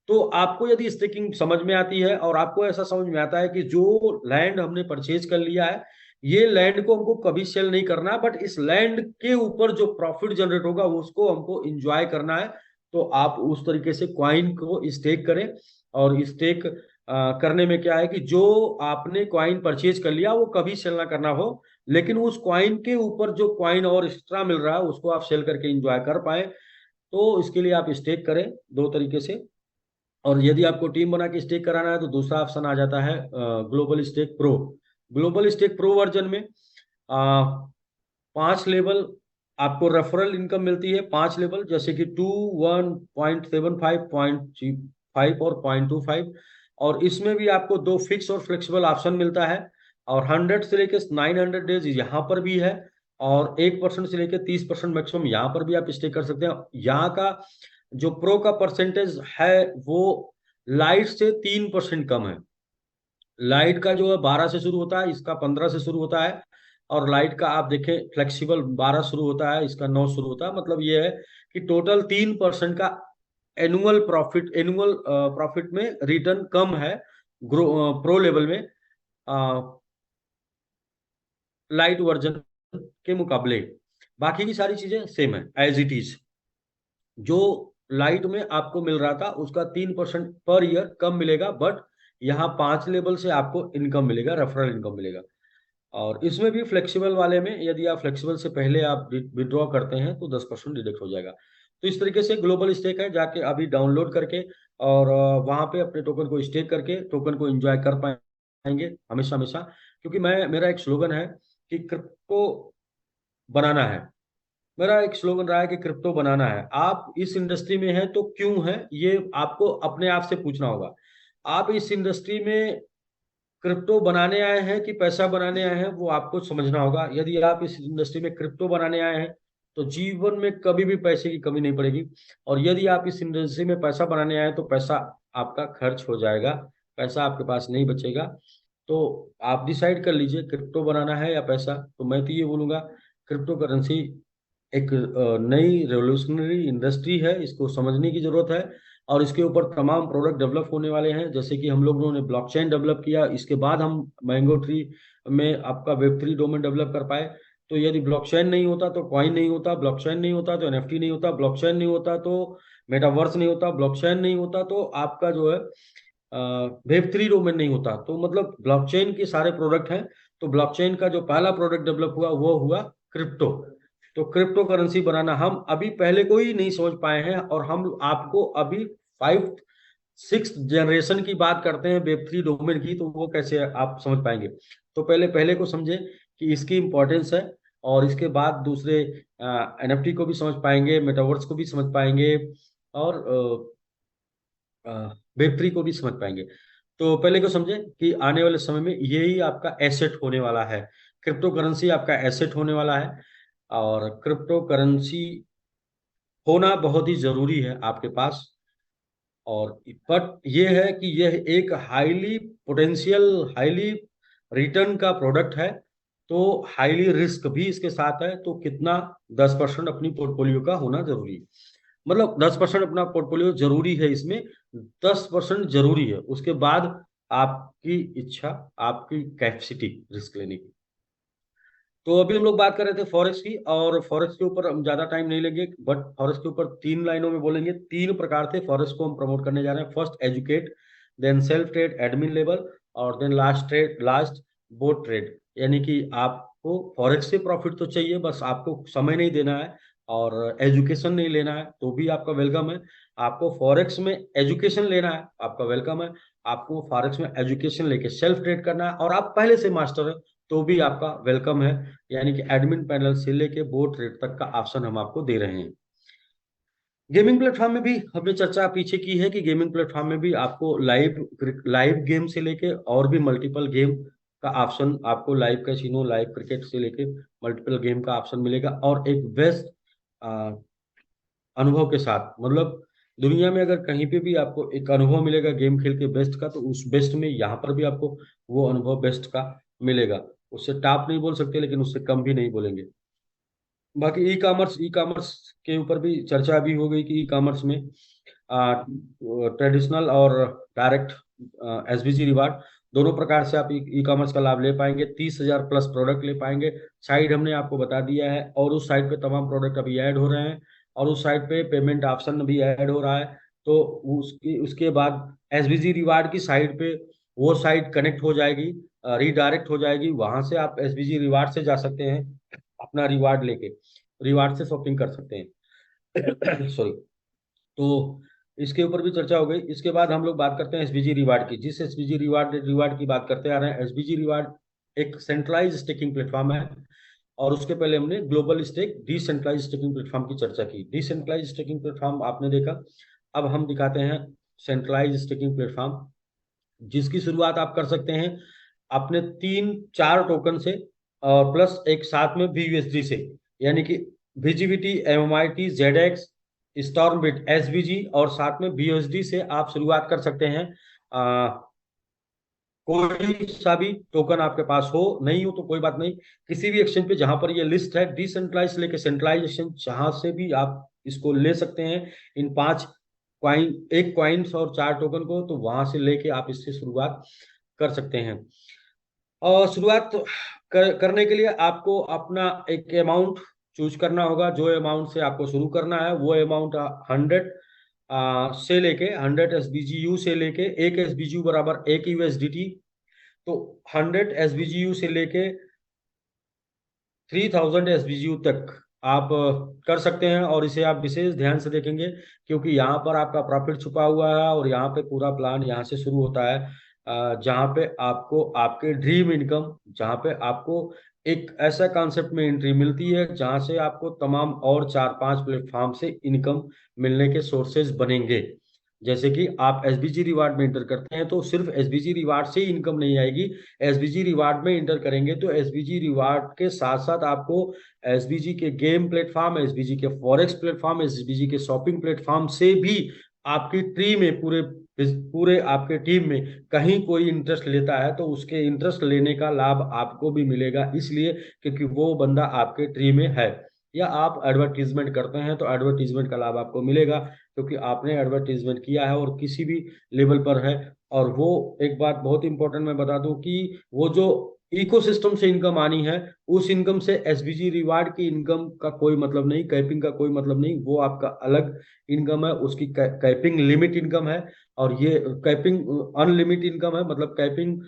तो आपको यदि स्टेकिंग समझ में आती है और आपको ऐसा समझ में आता है कि जो लैंड हमने परचेज कर लिया है, ये लैंड को हमको कभी सेल नहीं करना है, बट इस लैंड के ऊपर जो प्रॉफिट जनरेट होगा उसको हमको इंजॉय करना है, तो आप उस तरीके से क्वाइन को स्टेक करें। और स्टेक करने में क्या है कि जो आपने क्वाइन परचेज कर लिया वो कभी सेल ना करना हो, लेकिन उस क्वाइन के ऊपर जो क्वाइन और एक्स्ट्रा मिल रहा है उसको आप सेल करके एंजॉय कर पाए। तो इसके लिए आप स्टेक करें दो तरीके से। और यदि आपको टीम बना के स्टेक कराना है तो दूसरा ऑप्शन आ जाता है global stake pro. Global stake pro version में 5 लेवल आपको रेफरल इनकम मिलती है। 5 लेवल जैसे कि 2, 1.75, 0.5 और 0.25। और इसमें भी आपको दो फिक्स और फ्लेक्सिबल ऑप्शन मिलता है। और 100 से लेकर 900 डेज यहाँ पर भी है। और 1% से लेकर 30% मैक्सिमम यहाँ पर भी आप स्टे कर सकते हैं। यहाँ का जो प्रो का परसेंटेज है वो लाइट से 3% कम है। लाइट का जो है 12 से शुरू होता है, इसका 15 से शुरू होता है। और लाइट का आप देखें फ्लेक्सिबल 12 शुरू होता है, इसका 9 शुरू होता है। मतलब ये है कि टोटल 3% का एनुअल प्रॉफिट में रिटर्न कम है प्रो लेवल में लाइट वर्जन के मुकाबले। बाकी की सारी चीजें सेम है एज इट इज। जो लाइट में आपको मिल रहा था उसका 3% पर ईयर कम मिलेगा, बट यहाँ 5 लेवल से आपको इनकम मिलेगा, रेफरल इनकम मिलेगा। और इसमें भी फ्लेक्सिबल वाले में यदि आप फ्लेक्सिबल से पहले आप विड्रॉ करते हैं तो 10% डिडक्ट हो जाएगा। तो इस तरीके से ग्लोबल स्टेक है, जाके अभी डाउनलोड करके और वहां पे अपने टोकन को स्टेक करके टोकन को एंजॉय कर पाएंगे हमेशा हमेशा। क्योंकि मेरा एक स्लोगन है कि क्रिप्टो बनाना है। मेरा एक स्लोगन रहा है कि क्रिप्टो बनाना है। आप इस इंडस्ट्री में हैं तो क्यों है, ये आपको अपने आप से पूछना होगा। आप इस इंडस्ट्री में क्रिप्टो बनाने आए हैं कि पैसा बनाने आए हैं वो आपको समझना होगा। यदि आप इस इंडस्ट्री में क्रिप्टो बनाने आए हैं तो जीवन में कभी भी पैसे की कमी नहीं पड़ेगी। और यदि आप इस इंडस्ट्री में पैसा बनाने आए हैं तो पैसा आपका खर्च हो जाएगा, पैसा आपके पास नहीं बचेगा। तो आप डिसाइड कर लीजिए क्रिप्टो बनाना है या पैसा। तो मैं तो ये बोलूंगा, क्रिप्टो करेंसी एक नई रेवोल्यूशनरी इंडस्ट्री है, इसको समझने की जरूरत है। और इसके ऊपर तमाम प्रोडक्ट डेवलप होने वाले हैं, जैसे कि हम लोगों ने ब्लॉकचेन डेवलप किया, इसके बाद हम मैंगो ट्री में आपका वेब 3 डोमेन डेवलप कर पाए। तो यदि ब्लॉकचेन नहीं होता तो कॉइन नहीं होता, ब्लॉकचेन नहीं होता तो एनएफटी नहीं होता, ब्लॉकचेन नहीं होता तो मेटावर्स नहीं होता, ब्लॉकचेन नहीं होता तो आपका जो है वेब 3 डोमेन नहीं होता। तो मतलब ब्लॉकचेन के सारे प्रोडक्ट हैं। तो ब्लॉकचेन का जो पहला प्रोडक्ट डेवलप हुआ वो हुआ क्रिप्टो। तो क्रिप्टो करेंसी बनाना हम अभी पहले को ही नहीं समझ पाए हैं, और हम आपको अभी 5th 6th जनरेशन की बात करते हैं वेब 3 डोमेन की, तो वो कैसे आप समझ पाएंगे। तो पहले पहले को समझे कि इसकी इंपॉर्टेंस है, और इसके बाद दूसरे एनएफटी को भी समझ पाएंगे, मेटावर्स को भी समझ पाएंगे, और वेब 3 को भी समझ पाएंगे। तो पहले को समझे कि आने वाले समय में यही आपका एसेट होने वाला है, क्रिप्टो करेंसी आपका एसेट होने वाला है। और क्रिप्टो करेंसी होना बहुत ही जरूरी है आपके पास। और बट ये है कि यह एक हाईली पोटेंशियल, हाईली रिटर्न का प्रोडक्ट है। तो हाईली रिस्क भी इसके साथ है। तो कितना, 10% अपनी पोर्टफोलियो का होना जरूरी है। मतलब 10% अपना पोर्टफोलियो जरूरी है इसमें, 10% जरूरी है। उसके बाद आपकी इच्छा, आपकी कैपेसिटी रिस्क लेने की। तो अभी हम लोग बात कर रहे थे फॉरेक्स की, और फॉरेक्स के ऊपर हम ज्यादा टाइम नहीं लेंगे, बट फॉरेक्स के ऊपर 3 लाइनों में बोलेंगे। 3 प्रकार से फॉरेक्स को हम प्रमोट करने जा रहे हैं। First educate, then self trade admin level, और देन लास्ट बोट ट्रेड। यानी कि आपको फॉरेक्स से प्रॉफिट तो चाहिए, बस आपको समय नहीं देना है और एजुकेशन नहीं लेना है तो भी आपका वेलकम है। आपको फॉरेक्स में एजुकेशन लेना है, आपका वेलकम है। आपको फॉरेक्स में एजुकेशन लेके सेल्फ ट्रेड करना है और आप पहले से मास्टर है तो भी आपका वेलकम है। यानी कि एडमिन पैनल से लेके बोर्ड रेट तक का ऑप्शन हम आपको दे रहे हैं। गेमिंग प्लेटफॉर्म में भी हमने चर्चा पीछे की है कि गेमिंग प्लेटफॉर्म में भी आपको लाइव लाइव गेम से लेके और भी मल्टीपल गेम का ऑप्शन, आपको लाइव कैसीनो, लाइव क्रिकेट से लेके मल्टीपल गेम का ऑप्शन मिलेगा, और एक बेस्ट अनुभव के साथ। मतलब दुनिया में अगर कहीं पे भी आपको एक अनुभव मिलेगा गेम खेल के बेस्ट का, तो उस बेस्ट में यहाँ पर भी आपको वो अनुभव बेस्ट का मिलेगा। उससे टॉप नहीं बोल सकते, लेकिन उससे कम भी नहीं बोलेंगे। बाकी ई कॉमर्स के ऊपर भी चर्चा अभी हो गई कि ई कॉमर्स में ट्रेडिशनल और डायरेक्ट एसबीजी रिवार्ड दोनों प्रकार से आप ई कॉमर्स का लाभ ले पाएंगे। 30,000 प्लस प्रोडक्ट ले पाएंगे। साइट हमने आपको बता दिया है, और उस साइट पे तमाम प्रोडक्ट अभी ऐड हो रहे हैं, और उस साइट पे पेमेंट ऑप्शन भी ऐड हो रहा है। तो उसकी उसके बाद एसबीजी रिवार्ड की साइट पे वो साइट कनेक्ट हो जाएगी, रीडायरेक्ट हो जाएगी, वहां से आप एसबीजी रिवार्ड से जा सकते हैं, अपना रिवार्ड लेके रिवार्ड से शॉपिंग कर सकते हैं। सॉरी। तो इसके ऊपर भी चर्चा हो गई। इसके बाद हम लोग बात करते हैं एसबीजी रिवार्ड की। जिस एसबीजी रिवार्ड की बात करते आ रहे हैं, एसबीजी रिवार्ड एक सेंट्रलाइज स्टेकिंग प्लेटफॉर्म है। और उसके पहले हमने global stake decentralise staking platform की चर्चा की। डिसेंट्रलाइज स्टेकिंग प्लेटफॉर्म आपने देखा। अब हम दिखाते हैं सेंट्रलाइज स्टेकिंग प्लेटफॉर्म, जिसकी शुरुआत आप कर सकते हैं अपने 3-4 टोकन से, और प्लस एक साथ में बीयूएसडी से। यानी कि VGBT, MMIT, ZX, स्टॉर्मबिट, SBG, और साथ में BUSD से आप शुरुआत कर सकते हैं। कोई सा भी टोकन आपके पास हो, नहीं हो तो कोई बात नहीं, किसी भी एक्सचेंज पे जहां पर ये लिस्ट है डिसेंट्रलाइज लेके सेंट्रलाइज एक्सचेंज, जहां से भी आप इसको ले सकते हैं। इन 5 कॉइन, एक कॉइन्स और 4 टोकन को, तो वहां से लेके आप इससे शुरुआत कर सकते हैं। और शुरुआत करने के लिए आपको अपना एक अमाउंट चूज करना होगा। जो अमाउंट से आपको शुरू करना है वो अमाउंट 100 से लेके 100 SBGU से लेके, एक SBGU बराबर 1 USDT। तो 100 SBGU से लेके 3000 SBGU तक आप कर सकते हैं। और इसे आप विशेष ध्यान से देखेंगे, क्योंकि यहाँ पर आपका प्रॉफिट छुपा हुआ है, और यहाँ पे पूरा प्लान यहाँ से शुरू होता है, जहाँ पे आपको आपके ड्रीम इनकम, जहाँ पे आपको एक ऐसा कॉन्सेप्ट में एंट्री मिलती है जहाँ से आपको तमाम और 4-5 प्लेटफॉर्म से इनकम मिलने के सोर्सेज बनेंगे। जैसे कि आप एसबीजी रिवार्ड में इंटर करते हैं तो सिर्फ एसबीजी रिवार्ड से ही इनकम नहीं आएगी। एसबीजी रिवार्ड में इंटर करेंगे तो एसबीजी रिवार्ड के साथ साथ आपको एसबीजी के गेम प्लेटफॉर्म, एसबीजी के फॉरेक्स प्लेटफॉर्म, एसबीजी के शॉपिंग प्लेटफॉर्म से भी आपकी ट्री में पूरे पूरे आपके टीम में कहीं कोई इंटरेस्ट लेता है तो उसके इंटरेस्ट लेने का लाभ आपको भी मिलेगा, इसलिए क्योंकि वो बंदा आपके ट्री में है। या आप एडवर्टीजमेंट करते हैं तो एडवर्टीजमेंट का लाभ आपको मिलेगा क्योंकि आपने एडवर्टीजमेंट किया है और किसी भी लेवल पर है। और वो एक बात बहुत इंपॉर्टेंट मैं बता दूं कि वो जो इकोसिस्टम से इनकम आनी है, उस इनकम से एसबीजी रिवार्ड की इनकम का कोई मतलब नहीं, कैपिंग का कोई मतलब नहीं, वो आपका अलग इनकम है, उसकी कैपिंग लिमिट इनकम है। और ये कैपिंग अनलिमिट इनकम है, मतलब कैपिंग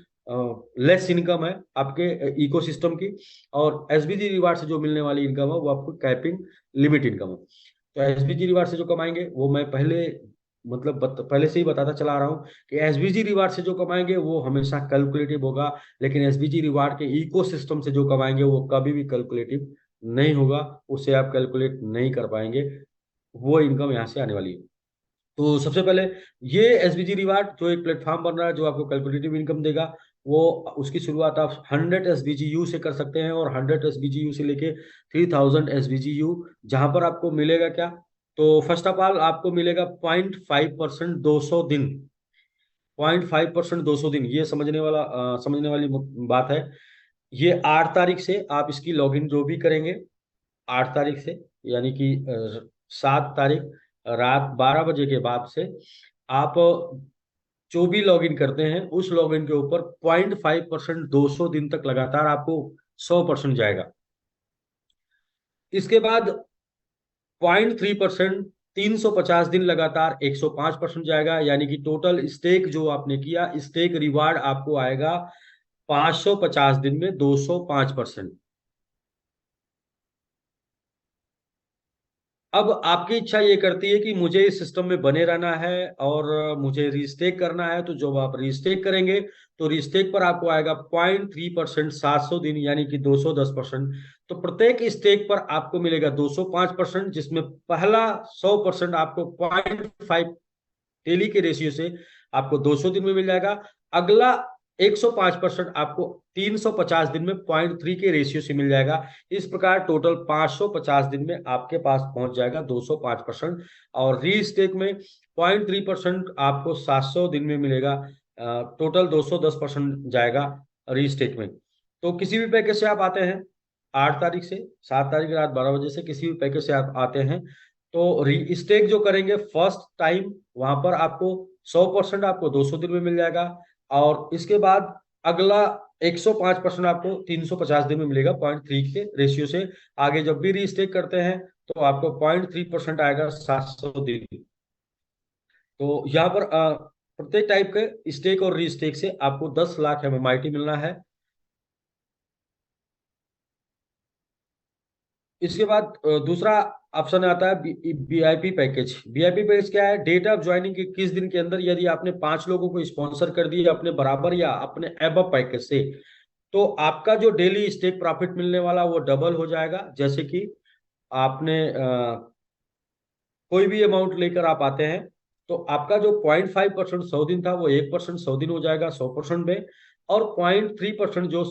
लेस इनकम है आपके इकोसिस्टम की। और एसबीजी रिवार्ड से जो मिलने वाली इनकम है वो आपको कैपिंग लिमिट इनकम है। तो एसबीजी रिवार्ड से जो कमाएंगे वो मैं पहले मतलब पहले से ही बताता चला रहा हूँ कि एसबीजी रिवार्ड से जो कमाएंगे वो हमेशा कैलकुलेटिव होगा, लेकिन एसबीजी रिवार्ड के इकोसिस्टम से जो कमाएंगे वो कभी भी कैलकुलेटिव नहीं होगा, उसे आप कैलकुलेट नहीं कर पाएंगे, वो इनकम यहाँ से आने वाली है। तो सबसे पहले ये एसबीजी रिवार्ड जो एक प्लेटफॉर्म बन रहा है जो आपको कैलकुलेटिव इनकम देगा, वो उसकी शुरुआत आप 100 SBGU से कर सकते हैं, और 100 SBGU से लेके 3000 SBGU, जहां पर आपको मिलेगा क्या। तो फर्स्ट ऑफ ऑल आपको मिलेगा 0.5% 200 दिन। 0.5% 200 दिन, ये समझने वाली बात है। ये 8 तारीख से आप इसकी लॉगिन जो भी करेंगे, 8 तारीख से, यानी कि 7 तारीख रात 12 बजे के बाद से आप जो भी लॉगिन करते हैं उस लॉगिन के ऊपर 0.5% 200 दिन तक लगातार आपको 100% जाएगा। इसके बाद 0.3% 350 दिन लगातार 105% जाएगा, यानी कि टोटल स्टेक जो आपने किया, स्टेक रिवार्ड आपको आएगा 550 दिन में 205%। अब आपकी इच्छा ये करती है कि मुझे इस सिस्टम में बने रहना है और मुझे रीस्टेक करना है, तो जब आप रीस्टेक करेंगे तो रीस्टेक पर आपको आएगा 0.3% 700 दिन, यानी कि 210%। तो प्रत्येक स्टेक पर आपको मिलेगा 205%, जिसमें पहला 100% आपको 0.5 डेली के रेशियो से आपको 200 दिन में मिल जाएगा। अगला 105% आपको 350 दिन में 0.3 के रेशियो से मिल जाएगा। इस प्रकार टोटल 550 दिन में आपके पास पहुंच जाएगा 205%। और री स्टेक में 0.3% आपको 700 दिन में मिलेगा, टोटल 210% जाएगा री स्टेक में। तो किसी भी पैकेज से आप आते हैं 8 तारीख से 7 तारीख रात 12 बजे से किसी भी पैकेज से आप आते हैं तो री स्टेक जो करेंगे फर्स्ट टाइम, वहां पर आपको 100% आपको 200 दिन में मिल जाएगा। और इसके बाद अगला 105% आपको 350 दिन में मिलेगा 0.3 के रेशियो से। आगे जब भी रीस्टेक करते हैं तो आपको 0.3% आएगा 700 दिन। तो यहाँ पर प्रत्येक टाइप के स्टेक और रीस्टेक से आपको 10 लाख MMIT मिलना है। इसके बाद दूसरा ऑप्शन आता है वीआईपी पैकेज। वीआईपी पैकेज क्या है, डेट ऑफ ज्वाइनिंग के किस दिन के अंदर यदि आपने 5 लोगों को स्पॉन्सर कर दिया अपने बराबर या अपने एबव पैकेज से, तो आपका जो डेली स्टेक प्रॉफिट मिलने वाला वो डबल हो जाएगा। जैसे कि आपने कोई भी अमाउंट लेकर आप आते हैं तो आपका जो 0.5% 100 दिन था वो 1% 100 दिन हो जाएगा 100% में। और 0.3% जो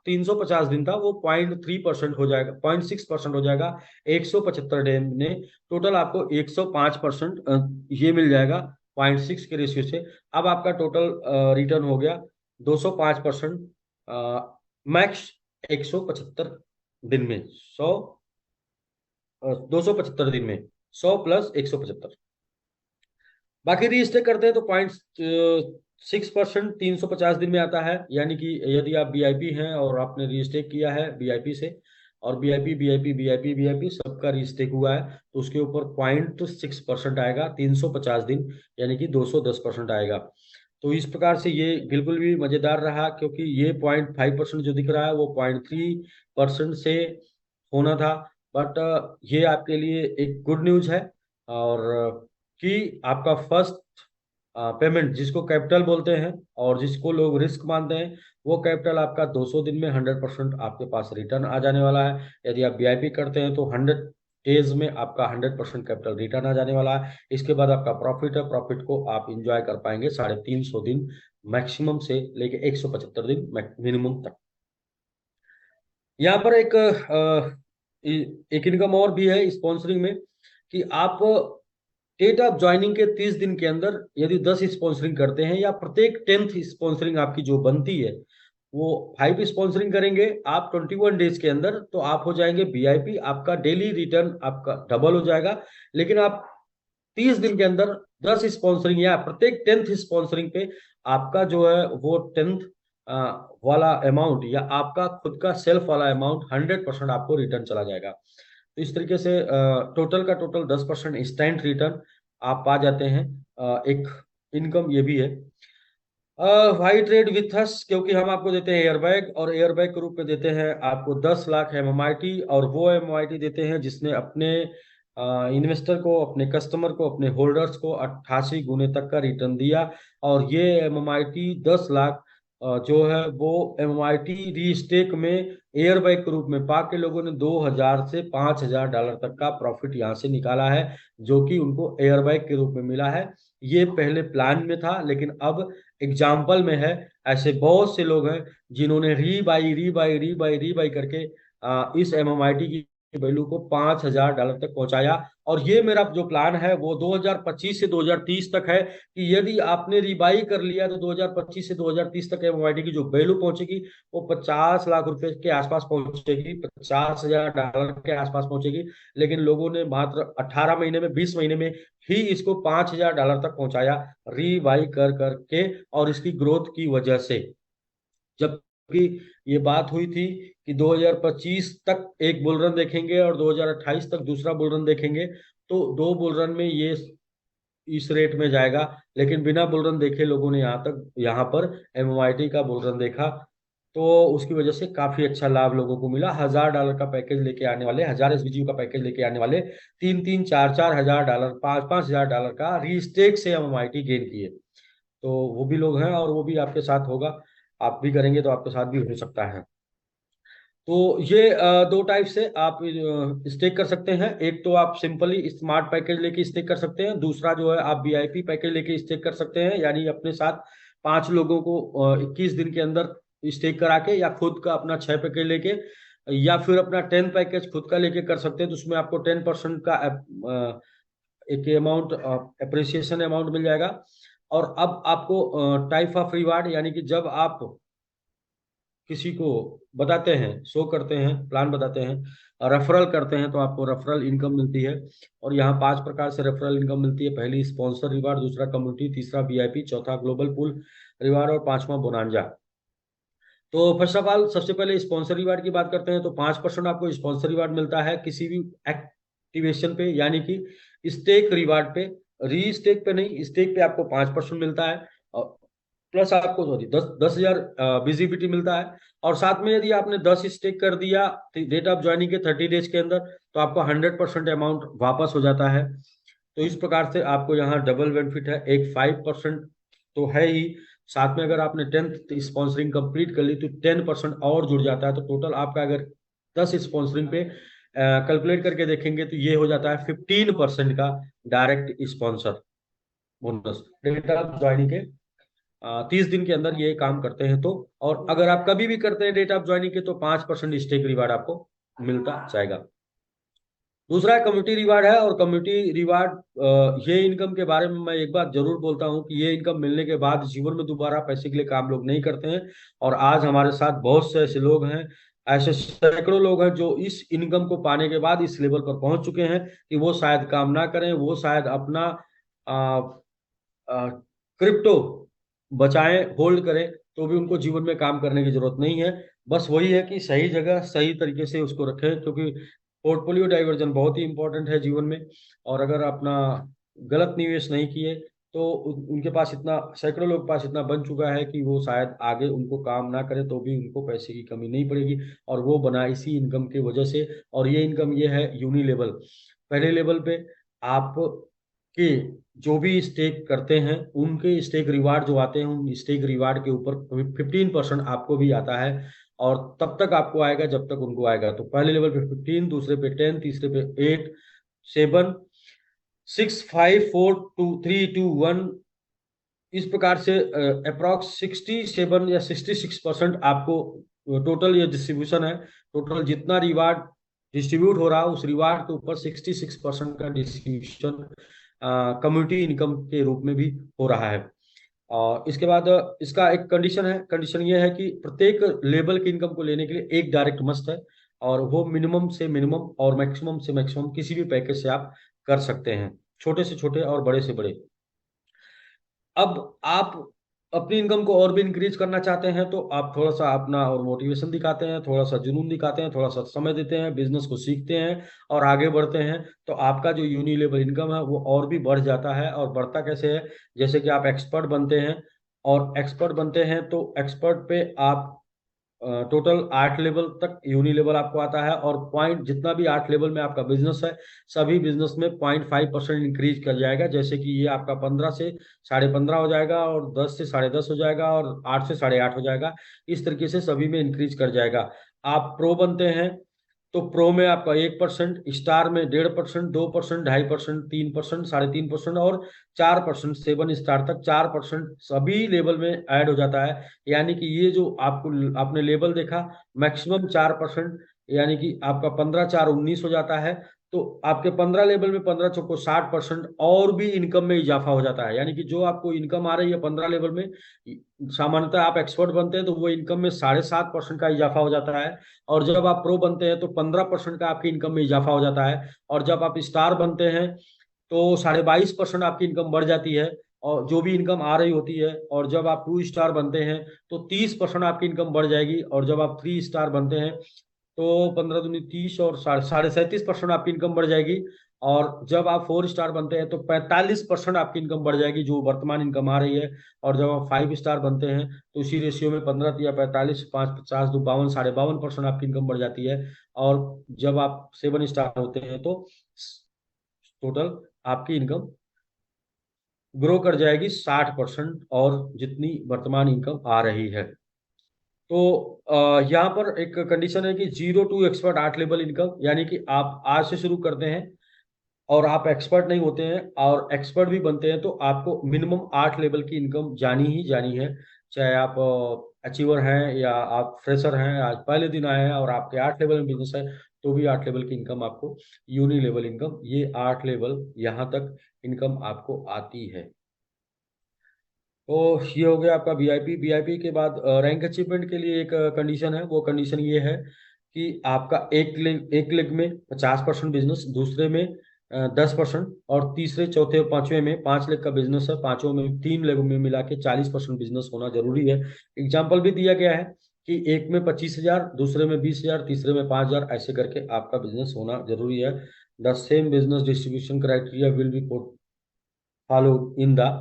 350 दिन था वो 0.3% हो जाएगा, 0.6% हो जाएगा 175 दिन में। टोटल आपको 105% ये मिल जाएगा 0.6 के रेशियो से। अब आपका टोटल रिटर्न हो गया 205%, मैक्स 175 दिन में 275 दिन में 100 प्लस 175। बाकी रीस्टेक करते हैं तो 0.6% 350 दिन में आता है, यानी कि यदि आप वीआईपी हैं और आपने रीस्टेक किया है वीआईपी से, और वीआईपी वीआईपी वीआईपी वीआईपी सबका रीस्टेक हुआ है, तो उसके ऊपर 0.6% आएगा 350 दिन, यानी कि 210% आएगा। तो इस प्रकार से ये बिल्कुल भी मजेदार रहा, क्योंकि ये 0.5% जो दिख रहा है वो 0.3% से होना था। बट ये आपके लिए एक गुड न्यूज है। और कि आपका फर्स्ट पेमेंट जिसको कैपिटल बोलते हैं और जिसको लोग रिस्क मानते हैं, वो कैपिटल आपका 200 दिन में 100% आपके पास रिटर्न आ जाने वाला है। यदि आप वीआईपी करते हैं तो 100 डेज में आपका 100% कैपिटल रिटर्न आ जाने वाला है। इसके बाद आपका प्रॉफिट है, प्रॉफिट को आप इंजॉय कर पाएंगे 350 दिन मैक्सिमम से लेके 175 दिन मिनिमम तक। यहाँ पर एक इनकम और भी है स्पॉन्सरिंग में, कि आप डेट ऑफ ज्वाइनिंग के 30 दिन के अंदर यदि 10 स्पॉन्सरिंग करते हैं, या प्रत्येक 10th स्पॉन्सरिंग आपकी जो बनती है वो 5 स्पॉन्सरिंग करेंगे आप 21 डेज के अंदर, तो आप हो जाएंगे वीआईपी। आपका डेली रिटर्न आपका डबल हो जाएगा। लेकिन आप 30 दिन के अंदर 10 स्पॉन्सरिंग या प्रत्येक 10th स्पॉन्सरिंग पे आपका जो है वो 10th वाला अमाउंट या आपका खुद का सेल्फ वाला अमाउंट 100% आपको रिटर्न चला जाएगा। तो इस तरीके से टोटल का टोटल 10% इंस्टेंट रिटर्न आप पा जाते हैं। एक इनकम ये भी है। वाई ट्रेड विथ अस, क्योंकि हम आपको देते हैं एयरबैग, और एयरबैग के रूप में देते हैं आपको 10 लाख एमएमआईटी, और वो एमएमआईटी देते हैं जिसने अपने इन्वेस्टर को, अपने कस्टमर को, अपने होल्डर्स को 88 गुने तक का रिटर्न दिया। और ये एमएमआईटी 10 लाख जो है वो एमएमआईटी री स्टेक में एयरबैग के रूप में पाके लोगों ने $2000 से $5000 तक का प्रॉफिट यहाँ से निकाला है, जो कि उनको एयरबैग के रूप में मिला है। ये पहले प्लान में था, लेकिन अब एग्जाम्पल में है। ऐसे बहुत से लोग हैं जिन्होंने री बाई करके इस एमएमआईटी की वैल्यू को $5000 तक पहुंचाया। और ये मेरा जो प्लान है वो 2025 से 2030 तक है, कि यदि आपने रिबाई कर लिया तो 2025 से 2030 तक एमएमआईटी की जो वैल्यू पहुंचेगी वो 50 लाख रुपए के आसपास पहुंचेगी, $50,000 के आसपास पहुंचेगी। लेकिन लोगों ने मात्र 18 महीने में, 20 महीने में ही इसको $5000 तक पहुंचाया, रीबाई कर करके, और इसकी ग्रोथ की वजह से। जबकि ये बात हुई थी कि 2025 तक एक बुल रन देखेंगे और 2028 तक दूसरा बुल रन देखेंगे, तो 2 बुल रन में ये इस रेट में जाएगा। लेकिन बिना बुल रन देखे लोगों ने यहाँ पर एमएमआईटी का बुल रन देखा, तो उसकी वजह से काफी अच्छा लाभ लोगों को मिला। $1000 का पैकेज लेके आने वाले, 1000 एसबीजीयू का पैकेज लेके आने वाले 3-3, 4-4 हजार डॉलर, 5-5 हजार डॉलर का रीस्टेक से एमएमआईटी गेन किए। तो वो भी लोग हैं, और वो भी आपके साथ होगा। आप भी करेंगे तो आपके साथ भी हो सकता है। तो ये दो टाइप से आप स्टेक कर सकते हैं। एक तो आप सिंपली स्मार्ट पैकेज लेके स्टेक कर सकते हैं, दूसरा जो है आप वीआईपी पैकेज लेके स्टेक कर सकते हैं, यानी अपने साथ 5 लोगों को 21 दिन के अंदर स्टेक करा के, या खुद का अपना 6 पैकेज लेके, या फिर अपना 10 पैकेज खुद का लेके कर सकते हैं। तो उसमें आपको 10% का एक अमाउंट, अप्रिसिएशन अमाउंट मिल जाएगा। और अब आपको टाइप ऑफ रिवार्ड, यानी कि जब आप किसी को बताते हैं, शो करते हैं, प्लान बताते हैं, रेफरल करते हैं, तो आपको रेफरल इनकम मिलती है। और यहाँ 5 प्रकार से रेफरल इनकम मिलती है। पहली स्पॉन्सर रिवार्ड, दूसरा कम्युनिटी, तीसरा वीआईपी, चौथा ग्लोबल पूल रिवार्ड, और पांचवा बोनांजा। तो फर्स्ट ऑफ ऑल सबसे पहले स्पॉन्सर रिवार्ड की बात करते हैं। तो 5% आपको स्पॉन्सर रिवार्ड मिलता है किसी भी एक्टिवेशन पे, यानी कि स्टेक रिवार्ड पे। री स्टेक पे नहीं, स्टेक पे आपको 5% मिलता है। और प्लस आपको सॉरी 10,000 विजिबिलिटी मिलता है। और साथ में यदि आपने 10 स्टेक कर दिया डेट ऑफ ज्वाइनिंग के 30 डेज के अंदर, तो आपको 100% अमाउंट वापस हो जाता है। तो इस प्रकार से आपको यहाँ डबल बेनिफिट है। एक 5% तो है ही, साथ में अगर आपने 10th स्पॉन्सरिंग कंप्लीट कर ली तो 10% और जुड़ जाता है। तो टोटल आपका अगर 10 स्पॉन्सरिंग पे कैलकुलेट करके देखेंगे तो ये हो जाता है 15% का direct sponsor bonus date of joining के 30 दिन के अंदर ये काम करते हैं तो। और अगर आप कभी भी करते हैं डेट ऑफ ज्वाइनिंग के, तो 5% स्टेक रिवार्ड आपको मिलता जाएगा। दूसरा कम्युनिटी रिवार्ड है। और कम्युनिटी रिवार्ड, ये इनकम के बारे में मैं एक बात जरूर बोलता हूँ कि ये इनकम मिलने के बाद जीवन में दोबारा पैसे के लिए काम लोग नहीं करते हैं। और आज हमारे साथ बहुत से ऐसे लोग हैं, ऐसे सैकड़ों लोग हैं जो इस इनकम को पाने के बाद इस लेवल पर पहुंच चुके हैं कि वो शायद काम ना करें, वो शायद अपना क्रिप्टो बचाएं, होल्ड करें, तो भी उनको जीवन में काम करने की जरूरत नहीं है। बस वही है कि सही जगह सही तरीके से उसको रखें, क्योंकि पोर्टफोलियो डाइवर्जन बहुत ही इंपॉर्टेंट है जीवन में। और अगर अपना गलत निवेश नहीं किए तो उनके पास इतना, सैकड़ों लोग के पास इतना बन चुका है कि वो शायद आगे उनको काम ना करे तो भी उनको पैसे की कमी नहीं पड़ेगी। और वो बना इसी इनकम की वजह से। और ये इनकम ये है यूनी लेवल। पहले लेवल पे आप कि जो भी स्टेक करते हैं उनके स्टेक रिवार्ड जो आते हैं, उन स्टेक रिवार्ड के ऊपर 15% आपको भी आता है। और तब तक आपको आएगा जब तक उनको आएगा। तो पहले लेवल पे 15, दूसरे पे 10, तीसरे पे 8, 7, 6, 5, 4, 2, 3, 2, 1, इस प्रकार से अप्रॉक्स 67 या 66% आपको टोटल ये डिस्ट्रीब्यूशन है। टोटल जितना रिवार्ड डिस्ट्रीब्यूट हो रहा है उस रिवार्ड के ऊपर 66% का डिस्ट्रीब्यूशन कम्युनिटी इनकम के रूप में भी हो रहा है। और इसके बाद इसका एक कंडीशन है। कंडीशन ये है कि प्रत्येक लेवल की इनकम को लेने के लिए एक डायरेक्ट मस्ट है, और वो मिनिमम से मिनिमम और मैक्सिमम से मैक्सिमम किसी भी पैकेज से आप कर सकते हैं, छोटे से छोटे और बड़े से बड़े। अब आप अपनी इनकम को और भी इंक्रीज करना चाहते हैं तो आप थोड़ा सा अपना और मोटिवेशन दिखाते हैं, थोड़ा सा जुनून दिखाते हैं, थोड़ा सा समय देते हैं, बिजनेस को सीखते हैं और आगे बढ़ते हैं, तो आपका जो यूनि लेवल इनकम है वो और भी बढ़ जाता है। और बढ़ता कैसे है, जैसे कि आप एक्सपर्ट बनते हैं, और एक्सपर्ट बनते हैं तो एक्सपर्ट पे आप टोटल 8 लेवल तक यूनी लेवल आपको आता है। और पॉइंट जितना भी 8 लेवल में आपका बिजनेस है, सभी बिजनेस में 0.5% इंक्रीज कर जाएगा। जैसे कि ये आपका 15 से 15.5 हो जाएगा, और 10 से 10.5 हो जाएगा, और 8 से 8.5 हो जाएगा। इस तरीके से सभी में इंक्रीज कर जाएगा। आप प्रो बनते हैं तो प्रो में आपका 1%, स्टार में 1.5%, 2%, 2.5%, 3%, 3.5%, और 4%, 7 स्टार तक 4% सभी लेवल में ऐड हो जाता है। यानी कि ये जो आपको आपने लेवल देखा, मैक्सिमम 4%, यानी कि आपका 15 4 19 हो जाता है। तो आपके 15 लेवल में 15 चौको 60% और भी इनकम में इजाफा हो जाता है। यानी कि जो आपको इनकम आ रही है 15 लेवल में, सामान्यतः आप एक्सपर्ट बनते हैं तो वो इनकम में 7.5% का इजाफा हो जाता है। और जब आप प्रो बनते हैं तो 15% का आपकी इनकम में इजाफा हो जाता है। और जब आप स्टार बनते हैं तो 22.5% आपकी इनकम बढ़ जाती है, और जो भी इनकम आ रही होती है। और जब आप 2 स्टार बनते हैं तो 30% आपकी इनकम बढ़ जाएगी। और जब आप 3 स्टार बनते हैं तो 15 दूनी 30, और 37.5% आपकी इनकम बढ़ जाएगी। और जब आप 4 स्टार बनते हैं तो 45% आपकी इनकम बढ़ जाएगी, जो वर्तमान इनकम आ रही है। और जब आप 5 स्टार बनते हैं तो उसी रेशियो में 15 या 45, 5 50 2 52, 52.5% आपकी इनकम बढ़ जाती है। और जब आप 7 स्टार होते हैं तो टोटल आपकी इनकम ग्रो कर जाएगी 60%, और जितनी वर्तमान इनकम आ रही है। तो यहाँ पर एक कंडीशन है कि 0 to एक्सपर्ट 8 लेवल इनकम, यानी कि आप आज से शुरू करते हैं और आप एक्सपर्ट नहीं होते हैं और एक्सपर्ट भी बनते हैं, तो आपको मिनिमम 8 लेवल की इनकम जानी ही जानी है। चाहे आप अचीवर हैं या आप फ्रेशर हैं, आज पहले दिन आए हैं और आपके 8 लेवल में बिजनेस है, तो भी 8 लेवल की इनकम आपको, यूनी लेवल इनकम, ये 8 लेवल यहाँ तक इनकम आपको आती है। तो ये हो गया आपका वीआईपी। वीआईपी के बाद रैंक अचीवमेंट के लिए एक कंडीशन है। वो कंडीशन ये है कि आपका एक लेग में 50% बिजनेस, दूसरे में 10%, और तीसरे चौथे और पांचवें में 5 लेग का बिजनेस है, पांचों में 3 लेगों में मिला के 40% बिजनेस होना जरूरी है। एग्जाम्पल भी दिया गया है कि एक में 25,000, दूसरे में 20,000, तीसरे में 5,000, ऐसे करके आपका बिजनेस होना जरूरी है। The same business distribution criteria will be follow in the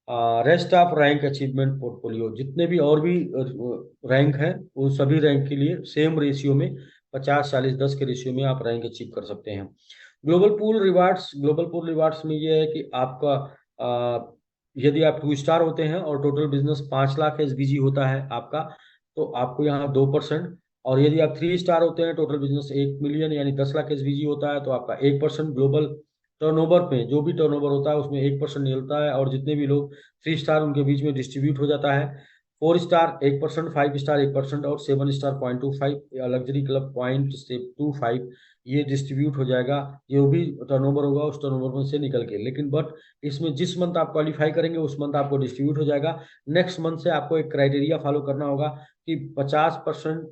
rest of rank achievement portfolio. जितने भी और भी रैंक हैं, वो सभी रैंक के लिए सेम रेशियो में 50 40 10 के रेशियो में आप रैंक अचीव कर सकते हैं। ग्लोबल पूल रिवार्ड्स में ये है कि आपका यदि आप 2 स्टार होते हैं और टोटल बिजनेस 5 लाख एसबीजी होता है आपका, तो आपको यहाँ 2%। और यदि आप 3 स्टार होते हैं, टोटल बिजनेस 1 मिलियन यानी 10 लाख एसबीजी होता है, तो आपका 1% ग्लोबल टर्नओवर पे, जो भी टर्नओवर होता है उसमें 1% मिलता है। और जितने भी लोग 3 स्टार उनके बीच में डिस्ट्रीब्यूट हो जाता है। 4 स्टार 1%, 5 स्टार 1%, और 7 स्टार 0.25, लग्जरी क्लब 0.25, ये डिस्ट्रीब्यूट हो जाएगा। जो भी टर्नओवर होगा उस टर्नओवर में से निकल के, लेकिन बट इसमें जिस मंथ आप क्वालिफाई करेंगे उस मंथ आपको डिस्ट्रीब्यूट हो जाएगा। नेक्स्ट मंथ से आपको एक क्राइटेरिया फॉलो करना होगा कि 50%,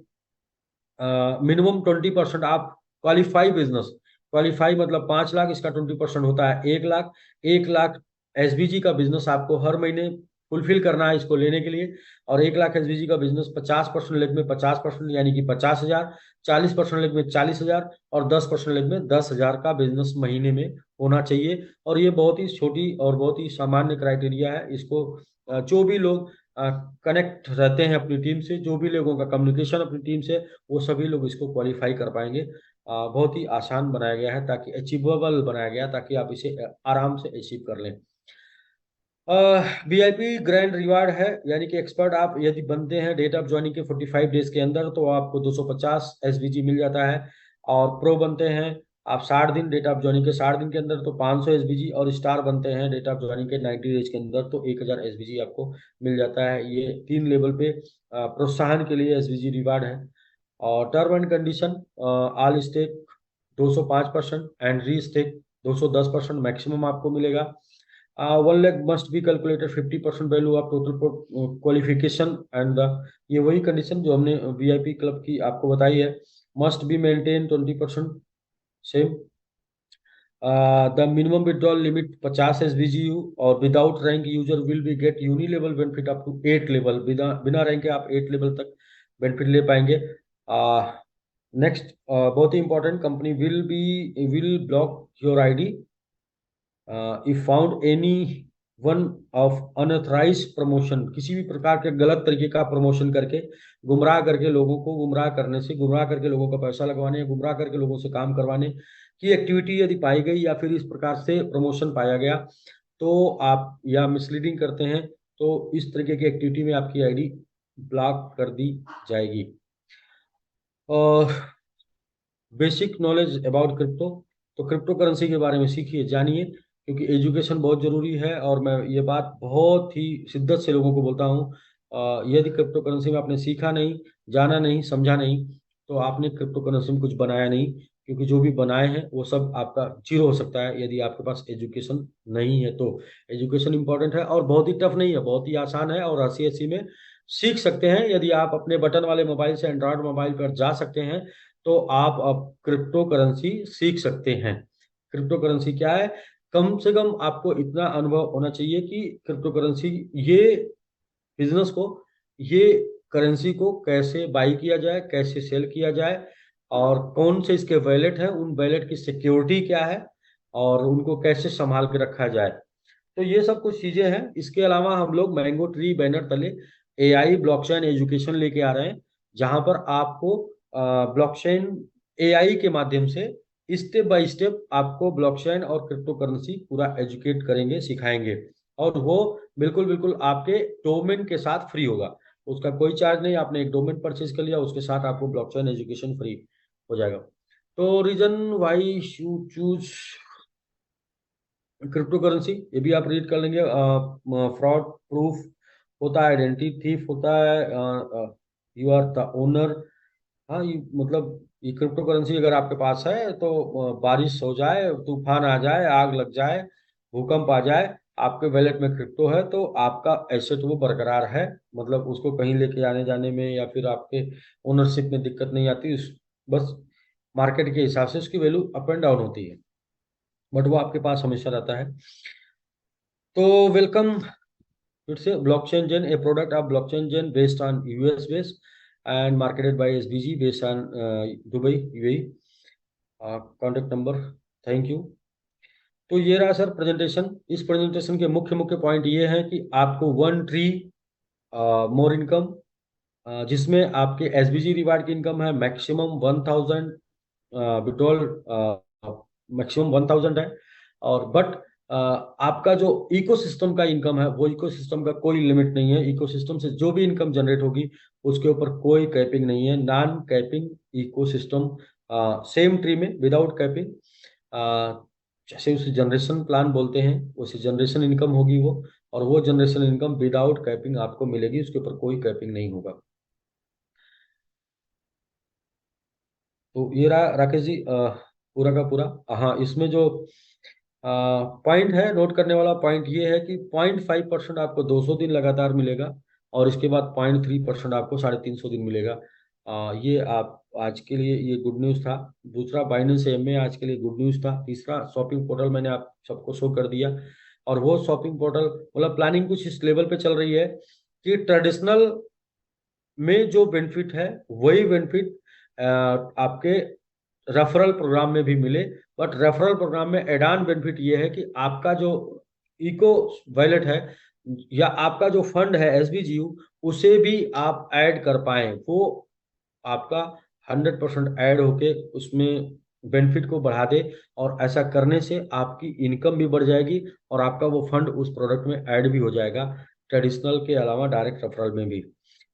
मिनिमम 20% आप क्वालिफाई बिजनेस, क्वालिफाई मतलब 5 लाख, इसका 20% होता है 1 लाख। 1 लाख एसबीजी का बिजनेस आपको हर महीने फुलफिल करना है इसको लेने के लिए। और 1 लाख एसबीजी का बिजनेस 50% लेग में 50%, यानी कि 50,000, 40% लेग में 40,000, और 10% लेग में 10,000 का बिजनेस महीने में होना चाहिए। और ये बहुत ही छोटी और बहुत ही सामान्य क्राइटेरिया है। इसको जो भी लोग कनेक्ट रहते हैं अपनी टीम से, जो भी लोगों का कम्युनिकेशन अपनी टीम से, वो सभी लोग इसको क्वालिफाई कर पाएंगे। बहुत ही आसान बनाया गया है, ताकि अचीवेबल बनाया गया है, ताकि आप इसे आराम से अचीव कर लें। वीआईपी ग्रैंड रिवार्ड है, यानी कि एक्सपर्ट आप यदि बनते हैं डेट ऑफ ज्वाइनिंग के 45 डेज के अंदर, तो आपको 250 एसबीजी मिल जाता है। और प्रो बनते हैं आप 60 दिन, डेट ऑफ ज्वाइनिंग के 60 दिन के अंदर, तो 500 एसबीजी। और स्टार बनते हैं डेट ऑफ ज्वाइनिंग के 90 डेज के अंदर, तो 1000 एसबीजी आपको मिल जाता है। ये 3 लेवल पे प्रोत्साहन के लिए एसबीजी रिवार्ड है। और term and condition, all stake 205% and restake 210% maximum आपको मिलेगा। 1 lakh must be calculated 50% value of total qualification and the, ये वही कंडीशन जो हमने वीआईपी क्लब की आपको बताई है। Must be maintain 20% same. The minimum withdrawal limit 50 SBGU, और without rank user will be get unilevel benefit up to 8 level. बिना बिना रैंक के आप 8 लेवल तक बेनिफिट ले पाएंगे। नेक्स्ट, बहुत ही important, company will block your ID if found any one of unauthorize promotion, किसी भी प्रकार के गलत तरीके का प्रमोशन करके, गुमराह करके लोगों को गुमराह करने से, गुमराह करके लोगों का पैसा लगवाने, गुमराह करके लोगों से काम करवाने की एक्टिविटी यदि पाई गई, या फिर इस प्रकार से प्रमोशन पाया गया, तो आप, या मिसलीडिंग करते हैं, तो इस तरीके की एक्टिविटी में आपकी आईडी ब्लॉक कर दी जाएगी। और बेसिक नॉलेज अबाउट क्रिप्टो, तो क्रिप्टो करेंसी के बारे में सीखिए, जानिए, क्योंकि एजुकेशन बहुत जरूरी है। और मैं ये बात बहुत ही शिद्दत से लोगों को बोलता हूँ, यदि क्रिप्टो करेंसी में आपने सीखा नहीं, जाना नहीं, समझा नहीं, तो आपने क्रिप्टो करेंसी में कुछ बनाया नहीं। क्योंकि जो भी बनाए हैं वो सब आपका जीरो हो सकता है यदि आपके पास एजुकेशन नहीं है। तो एजुकेशन इंपॉर्टेंट है, और बहुत ही टफ नहीं है, बहुत ही आसान है, और हंसी हंसी में सीख सकते हैं। यदि आप अपने बटन वाले मोबाइल से एंड्रॉयड मोबाइल पर जा सकते हैं, तो आप अब क्रिप्टो करेंसी सीख सकते हैं। क्रिप्टो करेंसी क्या है, कम से कम आपको इतना अनुभव होना चाहिए कि क्रिप्टो करेंसी, ये बिजनेस को, ये करेंसी को कैसे बाई किया जाए, कैसे सेल किया जाए, और कौन से इसके वैलेट हैं, उन वैलेट की सिक्योरिटी क्या है, और उनको कैसे संभाल के रखा जाए। तो ये सब कुछ चीजें हैं। इसके अलावा हम लोग मैंगो ट्री बैनर तले एआई ब्लॉकचेन एजुकेशन लेके आ रहे हैं, जहां पर आपको ब्लॉकचेन एआई के माध्यम से स्टेप बाय स्टेप आपको ब्लॉकचेन और क्रिप्टो करेंसी पूरा एजुकेट करेंगे, सिखाएंगे। और वो बिल्कुल बिल्कुल आपके डोमेन के साथ फ्री होगा, उसका कोई चार्ज नहीं। आपने एक डोमेन परचेज कर लिया, उसके साथ आपको ब्लॉकचेन एजुकेशन फ्री हो जाएगा। तो reason why you choose cryptocurrency, ये भी आप रीड कर लेंगे। फ्रॉड प्रूफ होता है, आइडेंटिटी थीफ होता है, यू आर द ओनर। हाँ, ये मतलब, ये क्रिप्टो करेंसी अगर आपके पास है, तो बारिश हो जाए, तूफान आ जाए, आग लग जाए, भूकंप आ जाए, आपके वैलेट में क्रिप्टो है, तो आपका एसेट वो बरकरार है। मतलब उसको कहीं लेके आने जाने में, या फिर आपके ओनरशिप में दिक्कत नहीं आती। बस मार्केट के हिसाब से उसकी वैल्यू अप एंड डाउन होती है, बट वो आपके पास हमेशा रहता है। तो वेलकम फिर से। Blockchain gen, a product of blockchain gen based on US base and marketed by SBG based on Dubai UAE. Contact number, thank you. तो ये रहा सर प्रेजेंटेशन। इस प्रेजेंटेशन के मुख्य मुख्य पॉइंट ये हैं कि आपको 1 ट्री मोर इनकम, जिसमें आपके एसबीजी रिवार्ड की इनकम है मैक्सिमम 1000 विड्रॉल, मैक्सिमम 1000 है। और बट आपका जो इकोसिस्टम का इनकम है, वो इकोसिस्टम का कोई लिमिट नहीं है। इकोसिस्टम से जो भी इनकम जनरेट होगी, उसके ऊपर कोई कैपिंग नहीं है। Non capping ecosystem, same tree में विदाउट कैपिंग, जैसे उसे जनरेशन प्लान बोलते हैं, उसे जनरेशन इनकम होगी वो। और वो जनरेशन इनकम विदाउट कैपिंग आपको मिलेगी, उसके ऊपर कोई कैपिंग नहीं होगा। तो ये रहा राकेश जी, पूरा का पूरा। हाँ, इसमें जो पॉइंट है, नोट करने वाला पॉइंट ये है कि 0.5% आपको 200 दिन लगातार मिलेगा, और इसके बाद 0.3% आपको 350 दिन मिलेगा। ये आप आज के लिए ये गुड न्यूज़ था। दूसरा, बाइनेंस एमए आज के लिए गुड न्यूज़ था। तीसरा, शॉपिंग पोर्टल मैंने आप सबको शो कर दिया। और वो शॉपिंग पोर्टल, मतलब प्लानिंग कुछ इस लेवल पे चल रही है कि ट्रेडिशनल में जो बेनिफिट है, वही बेनिफिट आपके रेफरल प्रोग्राम में भी मिले। बट रेफरल प्रोग्राम में एड ऑन बेनिफिट ये है कि आपका जो इको वैलेट है, या आपका जो फंड है एसबीजीयू, उसे भी आप ऐड कर पाए, वो आपका 100% ऐड होके उसमें बेनिफिट को बढ़ा दे, और ऐसा करने से आपकी इनकम भी बढ़ जाएगी और आपका वो फंड उस प्रोडक्ट में ऐड भी हो जाएगा, ट्रेडिशनल के अलावा डायरेक्ट रेफरल में भी।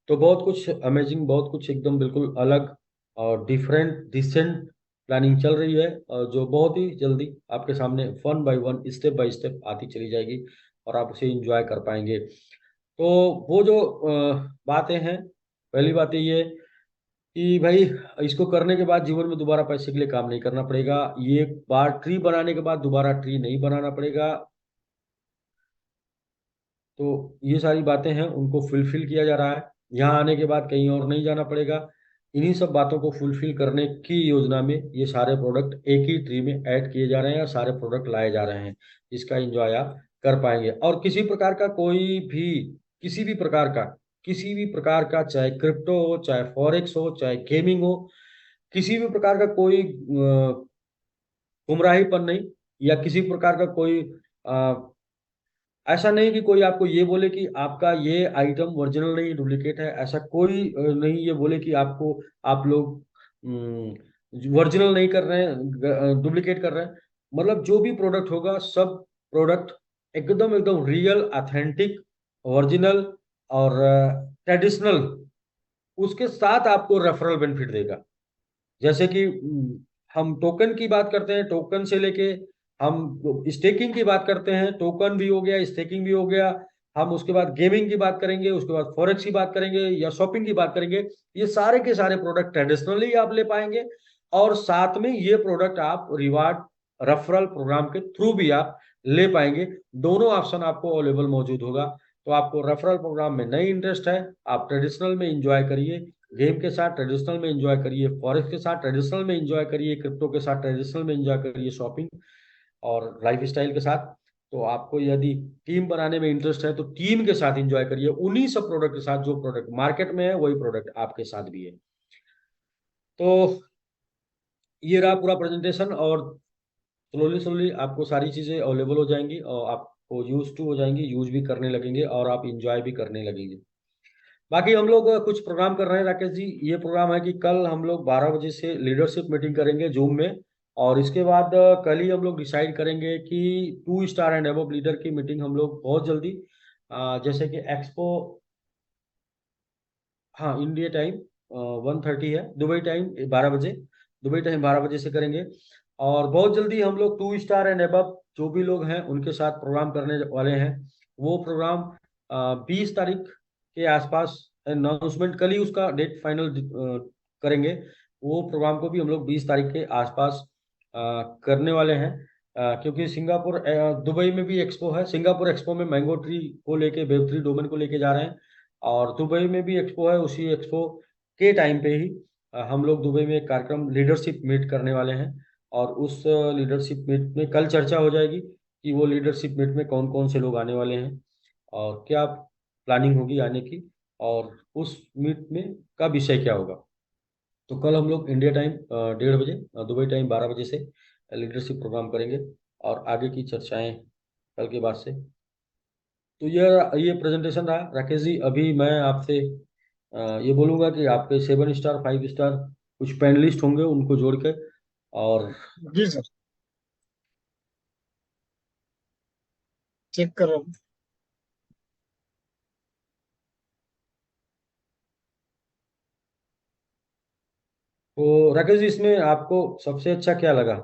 तो बहुत कुछ अमेजिंग, बहुत कुछ एकदम बिल्कुल अलग और डिफरेंट डिसेंट प्लानिंग चल रही है, और जो बहुत ही जल्दी आपके सामने one by one, step by step आती चली जाएगी और आप उसे इंजॉय कर पाएंगे। तो वो जो बातें हैं, पहली बात ये कि भाई इसको करने के बाद जीवन में दोबारा पैसे के लिए काम नहीं करना पड़ेगा। ये एक बार ट्री बनाने के बाद दोबारा ट्री नहीं बनाना पड़ेगा। तो ये सारी बातें हैं, उनको फुलफिल किया जा रहा है। यहाँ आने के बाद कहीं और नहीं जाना पड़ेगा। इन्हीं सब बातों को फुलफिल करने की योजना में ये सारे प्रोडक्ट एक ही ट्री में ऐड किए जा रहे हैं और सारे प्रोडक्ट लाए जा रहे हैं। इसका एंजॉय आप कर पाएंगे, और किसी प्रकार का कोई भी, किसी भी प्रकार का, किसी भी प्रकार का, चाहे क्रिप्टो हो, चाहे फॉरेक्स हो, चाहे गेमिंग हो, किसी भी प्रकार का कोई गुमराहीपन नहीं, या किसी प्रकार का कोई ऐसा नहीं कि कोई आपको ये बोले कि आपका ये आइटम ओरिजिनल नहीं, डुप्लीकेट है। ऐसा कोई नहीं ये बोले कि आपको, आप लोग ओरिजिनल नहीं कर रहे हैं, डुप्लीकेट कर रहे हैं। मतलब जो भी प्रोडक्ट होगा, सब प्रोडक्ट एकदम एकदम रियल, ऑथेंटिक, ओरिजिनल और ट्रेडिशनल, उसके साथ आपको रेफरल बेनिफिट देगा। जैसे कि हम टोकन की बात करते हैं, टोकन से लेके हम स्टेकिंग की बात करते हैं, टोकन भी हो गया, स्टेकिंग भी हो गया। हम उसके बाद गेमिंग की बात करेंगे, उसके बाद फॉरेक्स की बात करेंगे या शॉपिंग की बात करेंगे। ये सारे के सारे प्रोडक्ट ट्रेडिशनली आप ले पाएंगे, और साथ में ये प्रोडक्ट आप रिवार्ड रेफरल प्रोग्राम के थ्रू भी आप ले पाएंगे। दोनों ऑप्शन आपको अवेलेबल मौजूद होगा। तो आपको रेफरल प्रोग्राम में नहीं इंटरेस्ट है, आप ट्रेडिशनल में इंजॉय करिए, गेम के साथ ट्रेडिशनल में एंजॉय करिए, फॉरेक्स के साथ ट्रेडिशनल में एंजॉय करिए, क्रिप्टो के साथ ट्रेडिशनल में एंजॉय करिए, शॉपिंग और लाइफ स्टाइल के साथ। तो आपको यदि टीम बनाने में इंटरेस्ट है तो टीम के साथ एंजॉय करिए, उन्हीं सब प्रोडक्ट के साथ, जो प्रोडक्ट मार्केट में है वही प्रोडक्ट आपके साथ भी है। तो ये रहा पूरा प्रेजेंटेशन, और स्लोली स्लोली आपको सारी चीज़ें अवेलेबल हो जाएंगी और आपको यूज टू हो जाएंगी, यूज भी करने लगेंगे और आप इंजॉय भी करने लगेंगे। बाकी हम लोग कुछ प्रोग्राम कर रहे हैं राकेश जी। ये प्रोग्राम है कि कल हम लोग 12 बजे से लीडरशिप मीटिंग करेंगे जूम में, और इसके बाद कल ही हम लोग डिसाइड करेंगे कि 2 स्टार एंड अबव लीडर की मीटिंग हम लोग बहुत जल्दी, जैसे कि एक्सपो, हाँ इंडिया टाइम 1:30 है, दुबई टाइम 12 बजे, दुबई टाइम 12 बजे से करेंगे। और बहुत जल्दी हम लोग 2 स्टार एंड अबव जो भी लोग हैं उनके साथ प्रोग्राम करने वाले हैं। वो प्रोग्राम 20 तारीख के आसपास, अनाउंसमेंट कल ही उसका डेट फाइनल करेंगे। वो प्रोग्राम को भी हम लोग 20 तारीख के आसपास करने वाले हैं, क्योंकि सिंगापुर दुबई में भी एक्सपो है। सिंगापुर एक्सपो में मैंगो ट्री को लेके, वेब3 डोमेन को लेके जा रहे हैं, और दुबई में भी एक्सपो है। उसी एक्सपो के टाइम पे ही हम लोग दुबई में एक कार्यक्रम लीडरशिप मीट करने वाले हैं, और उस लीडरशिप मीट में कल चर्चा हो जाएगी कि वो लीडरशिप मीट में कौन कौन से लोग आने वाले हैं और क्या प्लानिंग होगी आने की, और उस मीट में का विषय क्या होगा। तो कल हम लोग इंडिया टाइम 1:30 बजे, दुबई टाइम 12 बजे से लीडरशिप प्रोग्राम करेंगे, और आगे की चर्चाएं कल के बाद से। तो ये प्रेजेंटेशन रहा राकेश जी। अभी मैं आपसे ये बोलूंगा कि आपके 7 स्टार 5 स्टार कुछ पैनलिस्ट होंगे, उनको जोड़ के, और जी सर, चेक कर रहा हूँ। तो राकेश जी इसमें आपको सबसे अच्छा क्या लगा?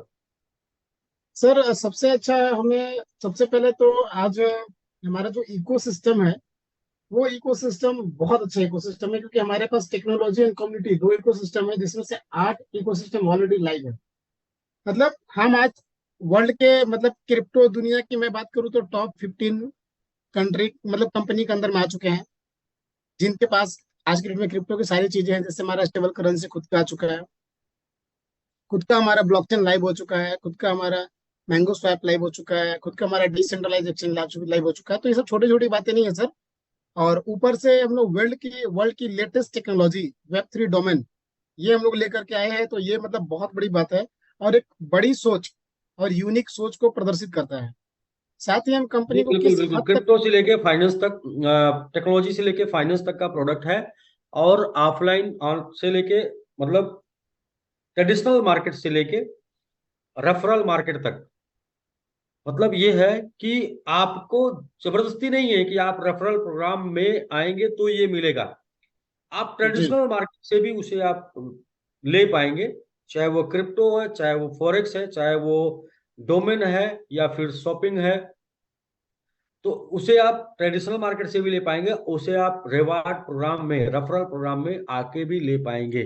सर सबसे अच्छा हमें, सबसे पहले तो आज हमारा जो इकोसिस्टम है, वो इकोसिस्टम बहुत अच्छा इकोसिस्टम है, क्योंकि हमारे पास टेक्नोलॉजी एंड कम्युनिटी दो इकोसिस्टम है, जिसमें से 8 इकोसिस्टम ऑलरेडी लाइव है। मतलब हम आज वर्ल्ड के, मतलब क्रिप्टो दुनिया की मैं बात करूँ तो टॉप 15 कंट्री, मतलब कंपनी के अंदर में आ चुके हैं, जिनके पास आज के डेट में क्रिप्टो की सारी चीजें हैं। जैसे हमारा स्टेबल करेंसी खुद का आ चुका है, खुद का हमारा ब्लॉकचेन लाइव हो चुका है, खुद का हमारा मैंगो स्वैप लाइव हो चुका है, खुद का हमारा डिसेंट्रलाइज एक्सचेंज लाइव हो चुका है। तो ये सब छोटी छोटी बातें नहीं है सर। और ऊपर से हम लोग वर्ल्ड की लेटेस्ट टेक्नोलॉजी वेब 3 डोमेन, ये हम लोग लेकर के आए हैं। तो ये मतलब बहुत बड़ी बात है, और एक बड़ी सोच और यूनिक सोच को प्रदर्शित करता है। साथ ही हम जी कंपनी को बिल्कुल किस बिल्कुल, हद तक। क्रिप्टो से लेके फाइनेंस तक, टेक्नोलॉजी से लेके फाइनेंस तक का प्रोडक्ट है, और ऑफलाइन से लेके, मतलब ट्रेडिशनल मार्केट से लेके रेफरल मार्केट तक। मतलब ये है कि आपको जबरदस्ती नहीं है कि आप रेफरल प्रोग्राम में आएंगे तो ये मिलेगा। आप जी ट्रेडिशनल मार्केट से भी उसे आप ले पाएंगे, चाहे वो क्रिप्टो है, चाहे वो फॉरेक्स है, चाहे वो डोमेन है, या फिर शॉपिंग है। तो उसे आप ट्रेडिशनल मार्केट से भी ले पाएंगे, उसे आप रिवार्ड प्रोग्राम में, रेफरल प्रोग्राम में आके भी ले पाएंगे।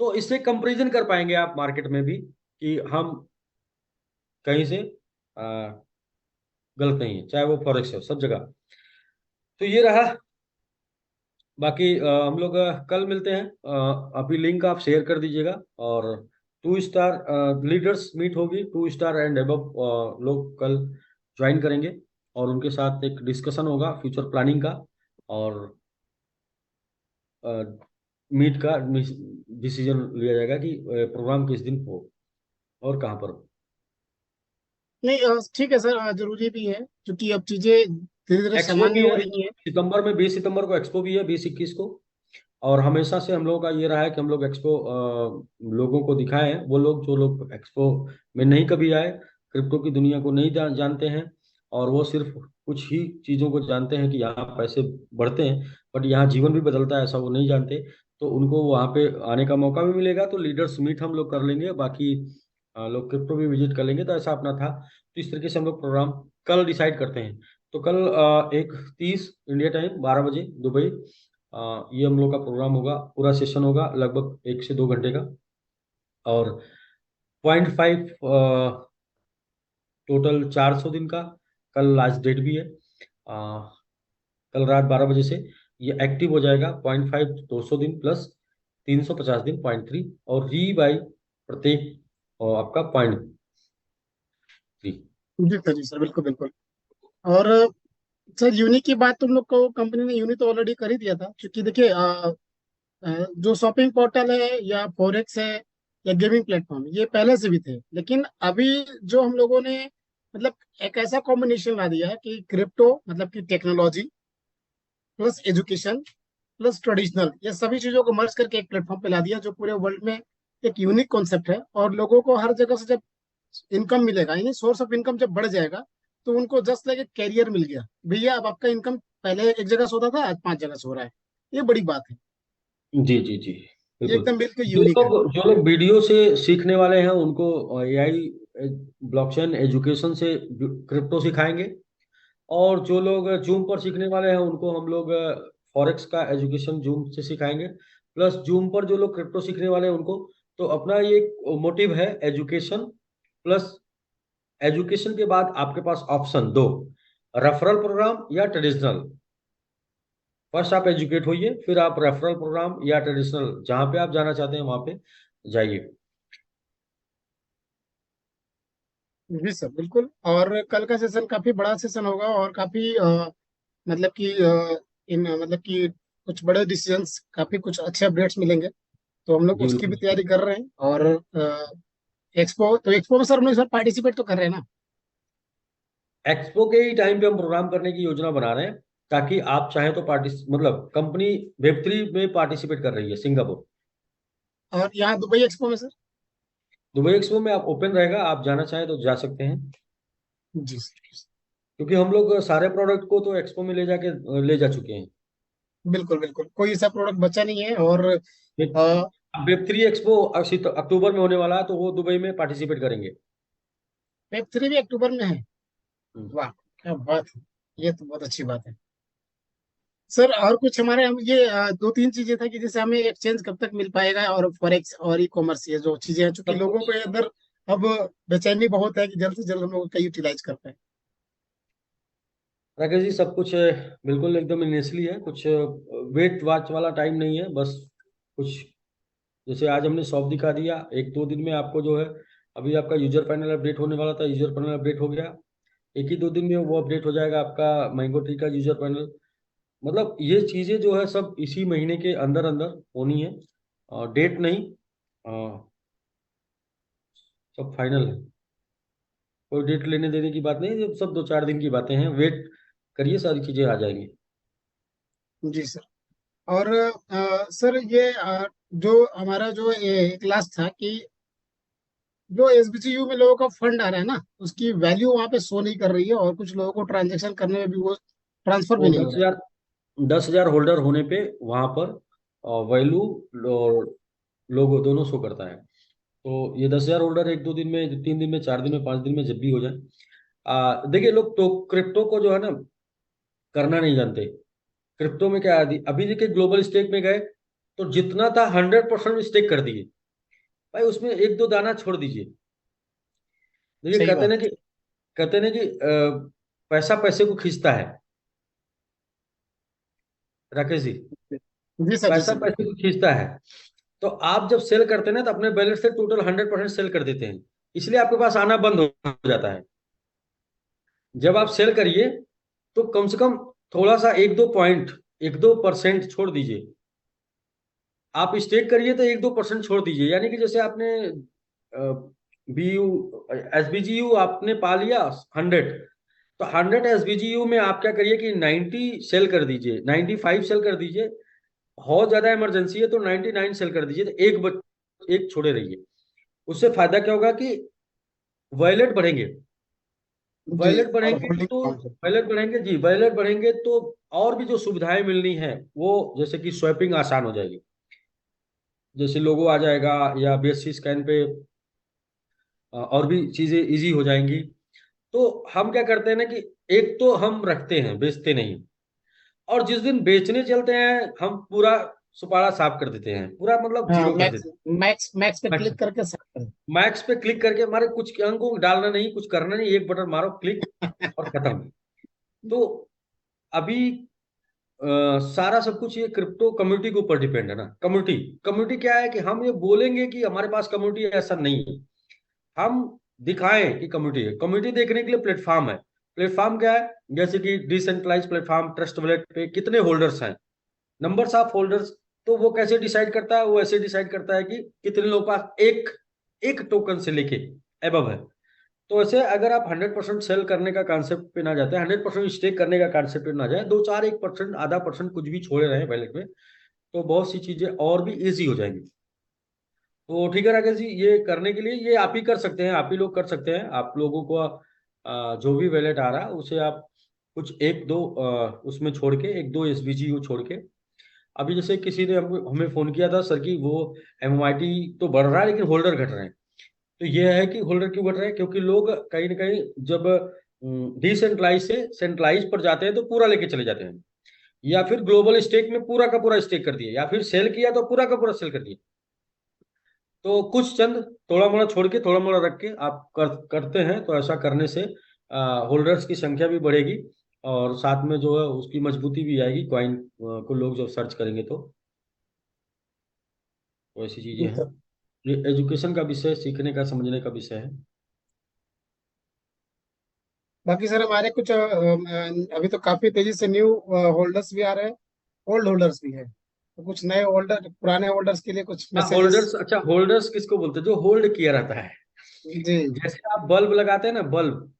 तो इससे कंपैरिजन कर पाएंगे आप मार्केट में भी कि हम कहीं से गलत नहीं है, चाहे वो फॉरेक्स हो, सब जगह। तो ये रहा। बाकी हम लोग कल मिलते हैं। अभी लिंक आप शेयर कर दीजिएगा। और 2 स्टार लीडर्स मीट होगी, 2 स्टार एंड अबव लोग कल ज्वाइन करेंगे, और उनके साथ एक डिस्कशन होगा फ्यूचर प्लानिंग का, और मीट का डिसीजन लिया जाएगा कि प्रोग्राम किस दिन हो और कहाँ पर हो। नहीं, ठीक है सर, जरूरी भी है क्योंकि अब चीजें धीरे धीरे एक्सपो सामान्य भी हो है रही हैं। सितंबर में, 20 सितंबर को एक्सपो भी है, 20-21 को। और हमेशा से हम लोगों का ये रहा है कि हम लोग एक्सपो लोगों को दिखाएं, वो लोग जो लोग एक्सपो में नहीं कभी आए, क्रिप्टो की दुनिया को नहीं जानते हैं, और वो सिर्फ कुछ ही चीज़ों को जानते हैं कि यहाँ पैसे बढ़ते हैं बट यहाँ जीवन भी बदलता है, ऐसा वो नहीं जानते। तो उनको वहाँ पे आने का मौका भी मिलेगा, तो लीडर्स मीट हम लोग कर लेंगे, बाकी लोग क्रिप्टो भी विजिट कर लेंगे। तो ऐसा अपना था, तो इस तरीके से हम लोग प्रोग्राम कल डिसाइड करते हैं। तो कल 1:30 इंडिया टाइम, 12 बजे दुबई, ये हम लोग का प्रोग्राम होगा। पूरा सेशन होगा लगभग 1 से 2 घंटे का। और 0.5 टोटल 400 दिन का कल लास्ट डेट भी है। कल रात 12 बजे से ये एक्टिव हो जाएगा। 0.5 200 दिन प्लस 350 दिन 0.3, और री बाई प्रत्येक आपका 0.3। जी सर, बिल्कुल बिल्कुल। और सर, यूनिक की बात तुम लोग को कंपनी ने यूनिक तो ऑलरेडी कर ही दिया था, क्योंकि देखिए जो शॉपिंग पोर्टल है या फॉरेक्स है या गेमिंग प्लेटफॉर्म, ये पहले से भी थे, लेकिन अभी जो हम लोगों ने मतलब एक ऐसा कॉम्बिनेशन ला दिया है कि क्रिप्टो मतलब कि technology plus education plus traditional, ये सभी चीजों को मर्ज करके एक प्लेटफॉर्म पे ला दिया, जो पूरे वर्ल्ड में एक यूनिक कॉन्सेप्ट है। और लोगों को हर जगह से जब इनकम मिलेगा, यानी सोर्स ऑफ इनकम जब बढ़ जाएगा, तो उनको जस्ट लाइक एक कैरियर मिल गया, भैया अब आपका इनकम पहले एक जगह से होता था, आज 5 जगह से हो रहा है। ये बड़ी बात है। जी जी जी, ये बिल्कुल। एकदम बिल्कुल जो यूनिक है। जो लोग वीडियो से सीखने वाले हैं उनको एआई, ब्लॉकचेन एजुकेशन से क्रिप्टो सिखाएंगे। और जो लोग जूम पर सीखने वाले हैं उनको हम लोग फॉरेक्स का एजुकेशन जूम से सिखाएंगे। प्लस जूम पर जो लोग क्रिप्टो सीखने वाले हैं उनको, तो अपना ये मोटिव है एजुकेशन प्लस। एजुकेशन के बाद आपके पास ऑप्शन दो, रेफरल प्रोग्राम या ट्रेडिशनल। फर्स्ट आप एजुकेट होइए, फिर आप रेफरल प्रोग्राम या ट्रेडिशनल, जहां पे आप जाना चाहते हैं वहां पे जाइए। जी सर, बिल्कुल। और कल का सेशन काफी बड़ा सेशन होगा, और काफी मतलब कि इन मतलब कि कुछ बड़े डिसीजंस, काफी कुछ अच्छे अपडेट्स मिलेंगे। तो हम लोग जी उसकी भी बिल्कुल। तैयारी कर रहे हैं। और एक्सपो में सर हम लोग इस बार पार्टिसिपेट तो कर रहे हैं ना? एक्सपो के ही टाइम पे हम प्रोग्राम करने की योजना बना रहे हैं, ताकि आप चाहें तो मतलब कंपनी वेब3 में पार्टिसिपेट कर रही है सिंगापुर। और यहाँ दुबई एक्सपो में सर? दुबई एक्सपो में आप ओपन रहेगा, आप जाना चाहें तो जा सकते हैं। जी सर, क्योंकि हम लोग सारे प्रोडक्ट को तो एक्सपो में ले जाके ले जा चुके हैं। बिल्कुल बिल्कुल, कोई ऐसा प्रोडक्ट बचा नहीं है। और वेब3 एक्सपो अक्टूबर में होने वाला है, तो वो दुबई में पार्टिसिपेट करेंगे। वेब 3 भी अक्टूबर में है? हम्म। वाह, क्या बात है! ये तो बहुत अच्छी बात है सर। और कुछ हमारे हम ये दो तीन चीजें था कि जैसे हमें एक्सचेंज कब तक मिल पाएगा, और फॉरेक्स और ई कॉमर्स, ये जो चीजें हैं, चूंकि सब लोगों कुछ को ये अंदर अब बेचैनी बहुत है कि जल्द से जल्द हम लोग का यूटिलाइज कर पाए। राकेश जी, सब कुछ बिल्कुल एकदम इनिशियली है, कुछ वेट वॉच वाला टाइम नहीं है बस। कुछ जैसे आज हमने शॉप दिखा दिया, 1-2 दिन में आपको जो है, अभी आपका यूजर पैनल अपडेट होने वाला था, यूजर पैनल अपडेट हो गया। 1 ही 2 दिन में वो अपडेट हो जाएगा आपका मैंगो ट्री का यूजर पैनल। मतलब ये चीजें जो है सब इसी महीने के अंदर अंदर होनी है। डेट नहीं, सब फाइनल है। कोई डेट लेने देने की बात नहीं, ये सब 2-4 दिन की बातें हैं, वेट करिए, सारी चीजें आ जाएंगी। जी सर। और सर, ये जो हमारा जो ये क्लास था कि जो एसबीसीयू में लोगों का फंड आ रहा है ना, उसकी वैल्यू वहां पे शो नहीं कर रही है, और कुछ लोगों को ट्रांजेक्शन करने में भी वो ट्रांसफर भी वो नहीं हो दस रहा है। हजार 10,000 होल्डर होने पे वहां पर वैल्यू और लोगो दोनों शो करता है। तो ये 10,000 होल्डर एक दो दिन में, 3 दिन में, 4 दिन में, 5 दिन में जब भी हो जाए। देखिए, लोग तो क्रिप्टो को जो है ना करना नहीं जानते। क्रिप्टो में क्या है, अभी देखिए ग्लोबल स्टेक में गए तो जितना था 100% स्टेक कर दिए। भाई उसमें एक दो दाना छोड़ दीजिए। देखिए सही बात कहते ना कि पैसा पैसे को खींचता है, राकेश जी। है। जी पैसा सर पैसे बिल्कुल। को खींचता है। तो आप जब सेल करते हैं ना तो अपने बैलेंस से टोटल 100% सेल कर देते हैं, इसलिए आपके पास आना बंद हो जाता है। जब आप सेल करिए तो कम से कम थोड़ा सा 1-2 पॉइंट, 1-2% छोड़ दीजिए। आप स्टेक करिए तो 1-2% छोड़ दीजिए, यानी कि जैसे आपने बी यू SBGU आपने पा लिया 100, तो 100 SBGU में आप क्या करिए कि 90 सेल कर दीजिए, 95 सेल कर दीजिए। बहुत ज्यादा इमरजेंसी है तो 99 सेल कर दीजिए, तो एक छोड़े रहिए। उससे फायदा क्या होगा कि वॉलेट बढ़ेंगे। जी, वॉलेट और बढ़ेंगे होल्डिंग तो अकाउंट। वॉलेट बढ़ेंगे जी, वॉलेट बढ़ेंगे तो और भी जो सुविधाएं मिलनी है वो, जैसे कि स्वैपिंग आसान हो जाएगी। जैसे लोगो आ जाएगा या BSC स्कैन पे और भी चीजें इजी हो जाएंगी। तो हम क्या करते हैं ना कि एक तो हम रखते हैं, बेचते नहीं। और जिस दिन बेचने चलते हैं हम पूरा सुपारा साफ कर देते हैं, पूरा मतलब हाँ, जीरो कर मैक्स देते मैक्स मैक्स पे हैं। क्लिक करके सब मैक्स पे क्लिक करके, हमारे कुछ अंक को डालना नहीं, कुछ करना नहीं, एक बटन मारो, क्लिक, और खत्म। तो अभी सारा सब कुछ ये क्रिप्टो कम्युनिटी के ऊपर डिपेंड है ना। कम्युनिटी कम्युनिटी क्या है कि हम ये बोलेंगे कि हमारे पास कम्युनिटी है, ऐसा नहीं है। हम दिखाएं कि कम्युनिटी है। कम्युनिटी देखने के लिए प्लेटफॉर्म है। प्लेटफॉर्म क्या है, जैसे कि डिसेंट्रलाइज प्लेटफॉर्म, ट्रस्ट वॉलेट पे कितने होल्डर्स हैं, नंबर्स ऑफ होल्डर्स। तो वो कैसे डिसाइड करता है, वो ऐसे डिसाइड करता है कि कितने लोगों के पास एक एक टोकन से लेके एबव है। तो ऐसे अगर आप 100% सेल करने का कॉन्सेप्ट पे ना जाते, 100% स्टेक करने का कॉन्सेप्ट पे ना जाए, दो चार 1%, आधा परसेंट कुछ भी छोड़े रहे वैलेट में, तो बहुत सी चीजें और भी इजी हो जाएंगी। तो ठीक है राकेश जी, ये करने के लिए ये आप ही कर सकते हैं, आप ही लोग कर सकते हैं। आप लोगों को जो भी वैलेट आ रहा है उसे आप कुछ एक दो उसमें छोड़ के, एक दो SBGU छोड़ के। अभी जैसे किसी ने हमें फोन किया था सर कि वो MMIT तो बढ़ रहा है लेकिन होल्डर घट रहे हैं। तो ये है कि होल्डर क्यों घट रहे हैं, क्योंकि लोग कहीं ना कहीं जब डिसेंट्रलाइज से सेंट्रलाइज पर जाते हैं तो पूरा लेके चले जाते हैं, या फिर ग्लोबल स्टेक में पूरा का पूरा स्टेक कर दिया, या फिर सेल किया तो पूरा का पूरा सेल कर दिया। तो कुछ चंद थोड़ा मोड़ा छोड़ के, थोड़ा मोड़ा रख के आप करते हैं, तो ऐसा करने से होल्डर्स की संख्या भी बढ़ेगी, और साथ में जो है उसकी मजबूती भी आएगी, कॉइन को लोग जब सर्च करेंगे तो ऐसी चीजें जी हैं। सर। ये एजुकेशन का विषय, सीखने का, समझने का विषय है। बाकी सर हमारे कुछ अभी तो काफी तेजी से न्यू होल्डर्स भी आ रहे हैं, ओल्ड होल्डर्स भी है, तो कुछ नए होल्डर, पुराने होल्डर्स के लिए कुछ हाँ, मैसेजेस। होल्डर्स, अच्छा होल्डर्स किसको बोलते हैं, जो होल्ड किया रहता है। जी। जैसे आप बल्ब लगाते हैं ना, बल्ब,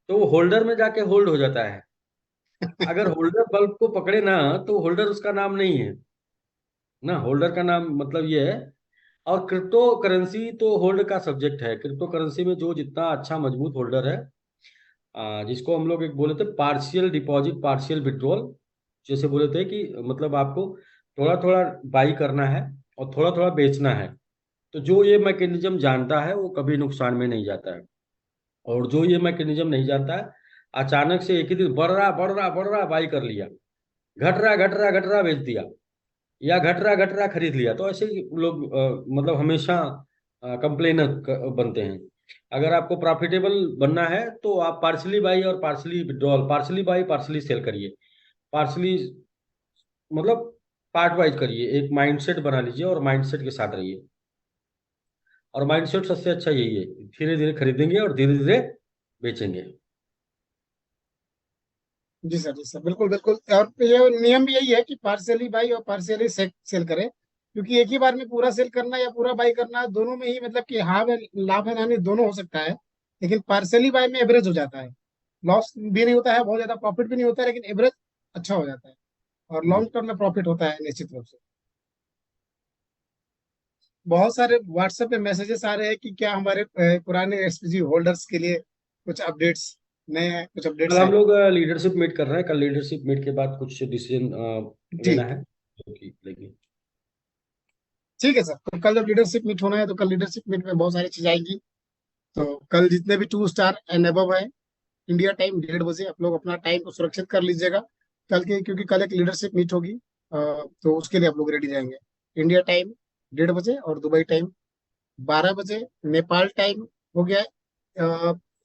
तो वो होल्डर में जाके होल्ड हो जाता है। अगर होल्डर बल्ब को पकड़े ना तो होल्डर उसका नाम नहीं है ना। होल्डर का नाम मतलब ये है। और क्रिप्टो करेंसी तो होल्ड का सब्जेक्ट है। क्रिप्टो करेंसी में जो जितना अच्छा मजबूत होल्डर है, जिसको हम लोग एक बोले थे पार्शियल डिपॉजिट, पार्शियल विड्रॉल, जैसे बोले थे कि मतलब आपको थोड़ा थोड़ा बाई करना है और थोड़ा थोड़ा बेचना है। तो जो ये मैकेनिज्म जानता है वो कभी नुकसान में नहीं जाता है। और जो ये मैकेनिज्म नहीं जानता है, अचानक से एक ही दिन बढ़ रहा बढ़ रहा बढ़ रहा बाई कर लिया, घट रहा घट रहा घट रहा बेच दिया, या घट रहा खरीद लिया, तो ऐसे ही लोग मतलब हमेशा कंप्लेनर बनते हैं। अगर आपको प्रॉफिटेबल बनना है तो आप पार्सली बाई और partially withdrawal, partially buy partially sell करिए, पार्सली मतलब पार्ट वाइज करिए, एक माइंडसेट बना लीजिए और माइंडसेट के साथ रहिए। और माइंडसेट सबसे अच्छा यही है, धीरे धीरे खरीदेंगे और धीरे धीरे बेचेंगे। जी सर बिल्कुल बिल्कुल। और ये नियम भी यही है कि पार्शियली बाई और पार्शियली सेल करें, क्योंकि एक ही बार में पूरा सेल करना या पूरा बाई करना, दोनों में ही मतलब कि हाँ है, लाभ है हानि दोनों हो सकता है। लेकिन पार्शियली बाई में एवरेज हो जाता है, लॉस भी नहीं होता है, बहुत ज्यादा प्रॉफिट भी नहीं होता है, लेकिन एवरेज अच्छा हो जाता है, और जी। लॉन्ग टर्म में प्रॉफिट होता है निश्चित रूप से। बहुत सारे व्हाट्सएप पे मैसेजेस आ रहे हैं कि क्या हमारे पुराने एसपीजी होल्डर्स के लिए कुछ अपडेट्स, नए कुछ कल अपडेट्स हम हैं। लोग लीडरशिप मीट कर रहे हैं। कल लीडरशिप मीट के बाद कुछ डिसीजन जी लेना है, जो कि लेंगे। ठीक है सर, तो कल जब लीडरशिप मीट होना है तो कल लीडरशिप मीट में बहुत सारी चीज आएंगी। तो कल जितने भी 2 स्टार एंड अबव है, इंडिया टाइम 1:30 बजे आप लोग अपना टाइम को सुरक्षित कर लीजिएगा कल के, क्योंकि कल एक लीडरशिप मीट होगी। तो उसके लिए आप लोग रेडी रहेंगे। इंडिया टाइम 1:30 बजे और दुबई टाइम 12 बजे। नेपाल टाइम हो गया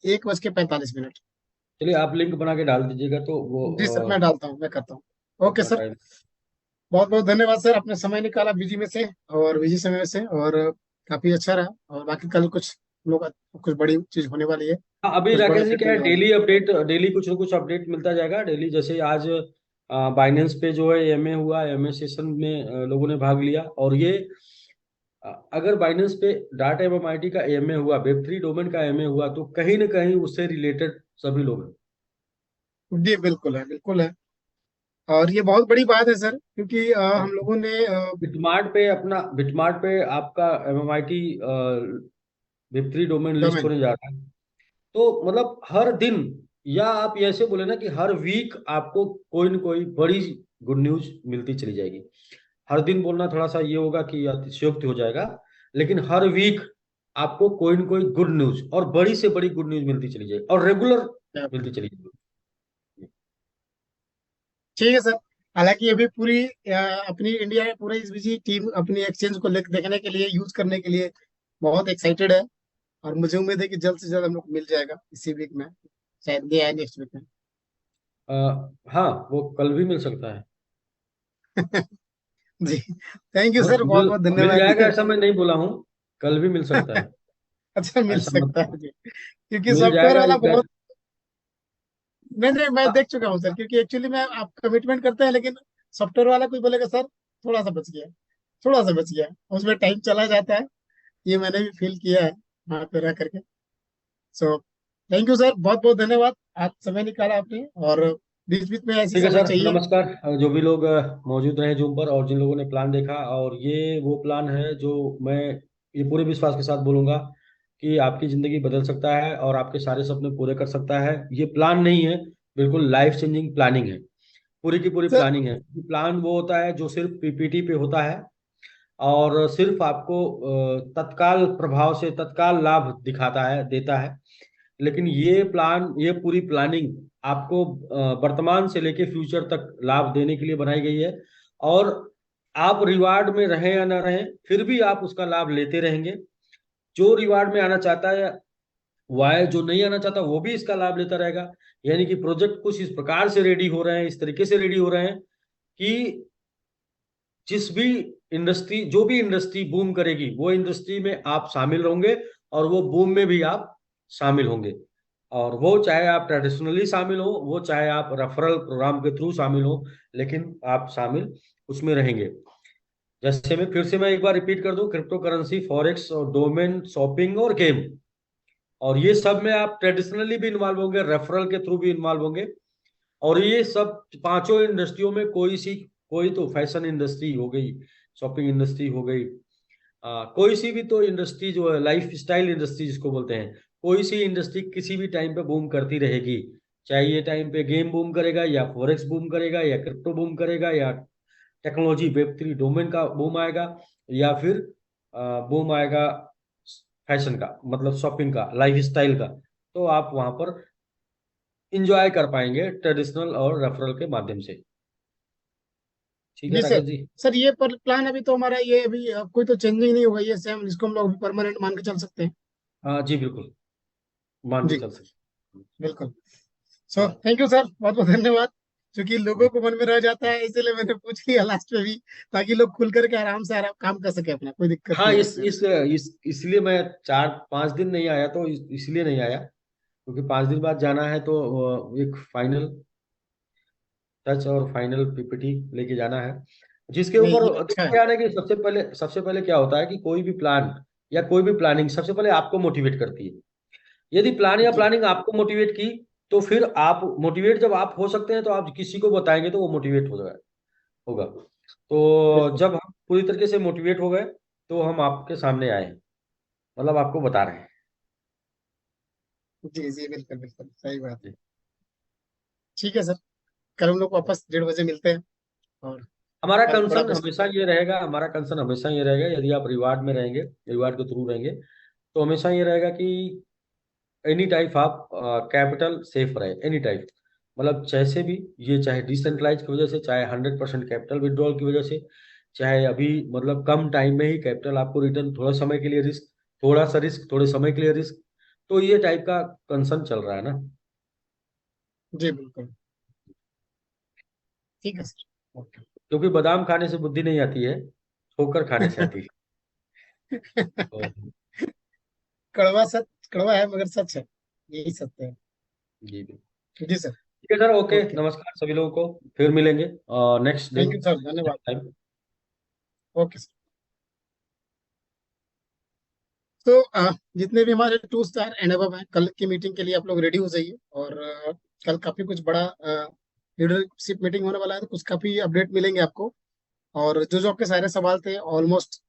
1:45। चलिए, आप लिंक बना के डाल दीजिएगा तो वो जी सर, मैं डालता हूँ, मैं करता हूँ। ओके अपना सर, टाइम। बहुत बहुत धन्यवाद सर, आपने समय निकाला बिजी में से और बिजी समय में से, और काफी अच्छा रहा। और बाकी कल कुछ लोग, कुछ बड़ी चीज होने वाली है, हाँ, अभी कुछ बड़ा राकेश जी इवेंट क्या है, होने वाला है। डेली अपडेट, डेली कुछ ना कुछ अपडेट मिलता जाएगा डेली। जैसे आज बाइनेंस पे जो है एमए हुआ, एमए सेशन में लोगों ने भाग लिया। और ये अगर बाइनेंस पे डाटा एमएमआईटी का एमए हुआ, वेब3 डोमेन का एमए हुआ, तो कहीं ना कहीं उससे रिलेटेड सभी लोग हैं। जी बिल्कुल है, बिल्कुल है। और ये बहुत बड़ी बात है सर, क्योंकि हम और लोगों ने बिटमार्ट पे आपका MMIT Web3 domain list domain. होने जा रहा है। तो मतलब हर दिन, या आप ये ऐसे बोले ना कि हर वीक आपको कोई न कोई बड़ी गुड न्यूज मिलती चली जाएगी। हर दिन बोलना थोड़ा सा ये होगा कि अतिशयोक्ति हो जाएगा, लेकिन हर वीक आपको कोई न कोई गुड न्यूज और बड़ी से बड़ी गुड न्यूज मिलती चली जाएगी, और रेगुलर मिलती चली जाएगी। ठीक है सर। हालांकि अभी पूरी अपनी इंडिया में पूरा इस बीजी टीम अपनी एक्सचेंज को देखने के लिए, यूज करने के लिए बहुत एक्साइटेड है। और मुझे उम्मीद है कि जल्द से जल्द हम लोग को मिल जाएगा इसी वीक में, शायद ये है नेक्स्ट वीक में। अ, हाँ, वो कल भी मिल सकता है। जी, थैंक यू सर, बहुत मिल बहुत मिल धन्यवाद जाएगा जी। ऐसा मैं नहीं बोला हूँ, कल भी मिल सकता है। अच्छा, मिल ऐसा मत सकता कहो। है जी, क्योंकि मिल सॉफ्टवेयर जाएगा वाला इस बहुत, मैं देख चुका हूँ सर, क्योंकि एक्चुअली मैं आप कमिटमेंट करते हैं, लेकिन सॉफ्टवेयर वाला कोई बोलेगा सर थोड़ा सा बच गया, थोड़ा सा बच गया, उसमें टाइम चला जाता है। ये मैंने भी फील किया है वहां पे रह करके। सो थैंक यू सर, बहुत बहुत धन्यवाद, आज समय निकाला आपने। और बीच बीच में ऐसी ठीक है समय सर, चाहिए। नमस्कार। जो भी लोग मौजूद रहे जूम पर, और जिन लोगों ने प्लान देखा, और ये वो प्लान है जो मैं ये पूरे विश्वास के साथ बोलूंगा कि आपकी जिंदगी बदल सकता है और आपके सारे सपने पूरे कर सकता है। ये प्लान नहीं है, बिल्कुल लाइफ चेंजिंग प्लानिंग है। पूरी की पूरी सर प्लानिंग है। प्लान वो होता है जो सिर्फ पीपीटी पे होता है, और सिर्फ आपको तत्काल प्रभाव से तत्काल लाभ दिखाता है, देता है। लेकिन ये प्लान, ये पूरी प्लानिंग आपको वर्तमान से लेके फ्यूचर तक लाभ देने के लिए बनाई गई है। और आप रिवार्ड में रहें या ना रहें, फिर भी आप उसका लाभ लेते रहेंगे। जो रिवार्ड में आना चाहता है वो आए, जो नहीं आना चाहता वो भी इसका लाभ लेता रहेगा। यानी कि प्रोजेक्ट कुछ इस प्रकार से रेडी हो रहे हैं, इस तरीके से रेडी हो रहे हैं कि जिस भी इंडस्ट्री, जो भी इंडस्ट्री बूम करेगी, वो इंडस्ट्री में आप शामिल होंगे, और वो बूम में भी आप शामिल होंगे। और वो चाहे आप ट्रेडिशनली शामिल हो, वो चाहे आप रेफरल प्रोग्राम के थ्रू शामिल हो, लेकिन आप शामिल उसमें रहेंगे। जैसे मैं एक बार रिपीट कर दूं, क्रिप्टो करेंसी, फॉरेक्स और डोमेन शॉपिंग और गेम, और ये सब में आप ट्रेडिशनली भी इन्वॉल्व होंगे, रेफरल के थ्रू भी इन्वॉल्व होंगे। और ये सब पांचों इंडस्ट्रियों में कोई तो फैशन इंडस्ट्री हो गई, शॉपिंग इंडस्ट्री हो गई, कोई सी भी तो इंडस्ट्री जो है, लाइफ स्टाइल इंडस्ट्री जिसको बोलते हैं, कोई सी इंडस्ट्री किसी भी टाइम पे बूम करती रहेगी। चाहे ये टाइम पे गेम बूम करेगा, या फॉरेक्स बूम करेगा, या क्रिप्टो बूम करेगा, या टेक्नोलॉजी वेब3 डोमेन का बूम आएगा, या फिर बूम आएगा फैशन का, मतलब शॉपिंग का, लाइफ स्टाइल का। तो आप वहां पर इंजॉय कर पाएंगे ट्रेडिशनल और रेफरल के माध्यम से। ठीक है जी सर। राकेश जी। सर ये पर प्लान अभी तो हमारा ये अभी कोई तो चेंजिंग नहीं होगा, ये सेम, इसको हम लोग परमानेंट मान के चल सकते हैं। हाँ जी, बिल्कुल मान के जी चल सकते हैं। बिल्कुल। सो हाँ, थैंक यू सर, बहुत बहुत धन्यवाद। क्योंकि लोगों को मन में रह जाता है, इसलिए मैंने पूछ लिया लास्ट में भी, ताकि लोग खुल करके आराम से आराम काम कर सके अपना, कोई दिक्कत हाँ, नहीं है इस उसमें। इस इस इसलिए मैं 4-5 दिन नहीं आया, तो इसलिए नहीं आया क्योंकि 5 दिन बाद जाना है। तो एक फाइनल टच और फाइनल पीपीटी लेके जाना है, जिसके नहीं, ऊपर ये अच्छा देखो है। क्या है ना कि सबसे पहले क्या होता है कि कोई भी प्लान या कोई भी प्लानिंग सबसे पहले आपको मोटिवेट करती है। यदि प्लान या जी प्लानिंग आपको मोटिवेट की, तो फिर आप मोटिवेट जब आप हो सकते हैं, तो आप किसी को बताएंगे तो वो मोटिवेट होगा। तो बिल्कुल। जब हम पूरी तरीके से मोटिवेट हो गए, तो हम आपके सामने आए हैं, मतलब आपको बता रहे हैं। जी जी, बिल्कुल बिल्कुल सही बात है। जी। ठीक है सर, कल हम लोग वापस 1:30 बजे मिलते हैं, और हमारा कल बड़ा कंसर्न कुछ। हमेशा ये रहेगा, हमारा कंसर्न हमेशा ये रहेगा, यदि आप रिवार्ड में रहेंगे, रिवार्ड के थ्रू रहेंगे, तो हमेशा ये रहेगा कि एनी टाइप आप कैपिटल सेफ रहे, एनी टाइप, मतलब जैसे भी, ये चाहे डिसेंट्रलाइज की वजह से, चाहे 100% कैपिटल विड्रॉल की वजह से, चाहे अभी मतलब कम टाइम में ही कैपिटल आपको रिटर्न, थोड़ा समय के लिए रिस्क, थोड़ा सा रिस्क, थोड़े समय के लिए रिस्क, तो ये टाइप का कंसर्न चल रहा है ना। जी बिल्कुल। ठीक है सर। ओके। क्योंकि बादाम खाने से बुद्धि नहीं आती है, ठोकर खाने से आती है। तो कड़वा सच, कड़वा है मगर सच है, यही सत्य है। जी जी। जी सर। ठीक है सर, ओके, ओके। नमस्कार सभी लोगों को, फिर मिलेंगे नेक्स्ट थैंक यू दिन, सर, धन्यवाद। टाइम। Okay sir. तो जितने भी हमारे 2 स्टार एंड अबव हैं, कल की मीटिंग के लिए आप लोग रेडी हो जाइए। और कल काफी कुछ बड़ा लीडरशिप मीटिंग होने वाला है, तो कुछ काफी अपडेट मिलेंगे आपको। और जो जो आपके सारे सवाल थे ऑलमोस्ट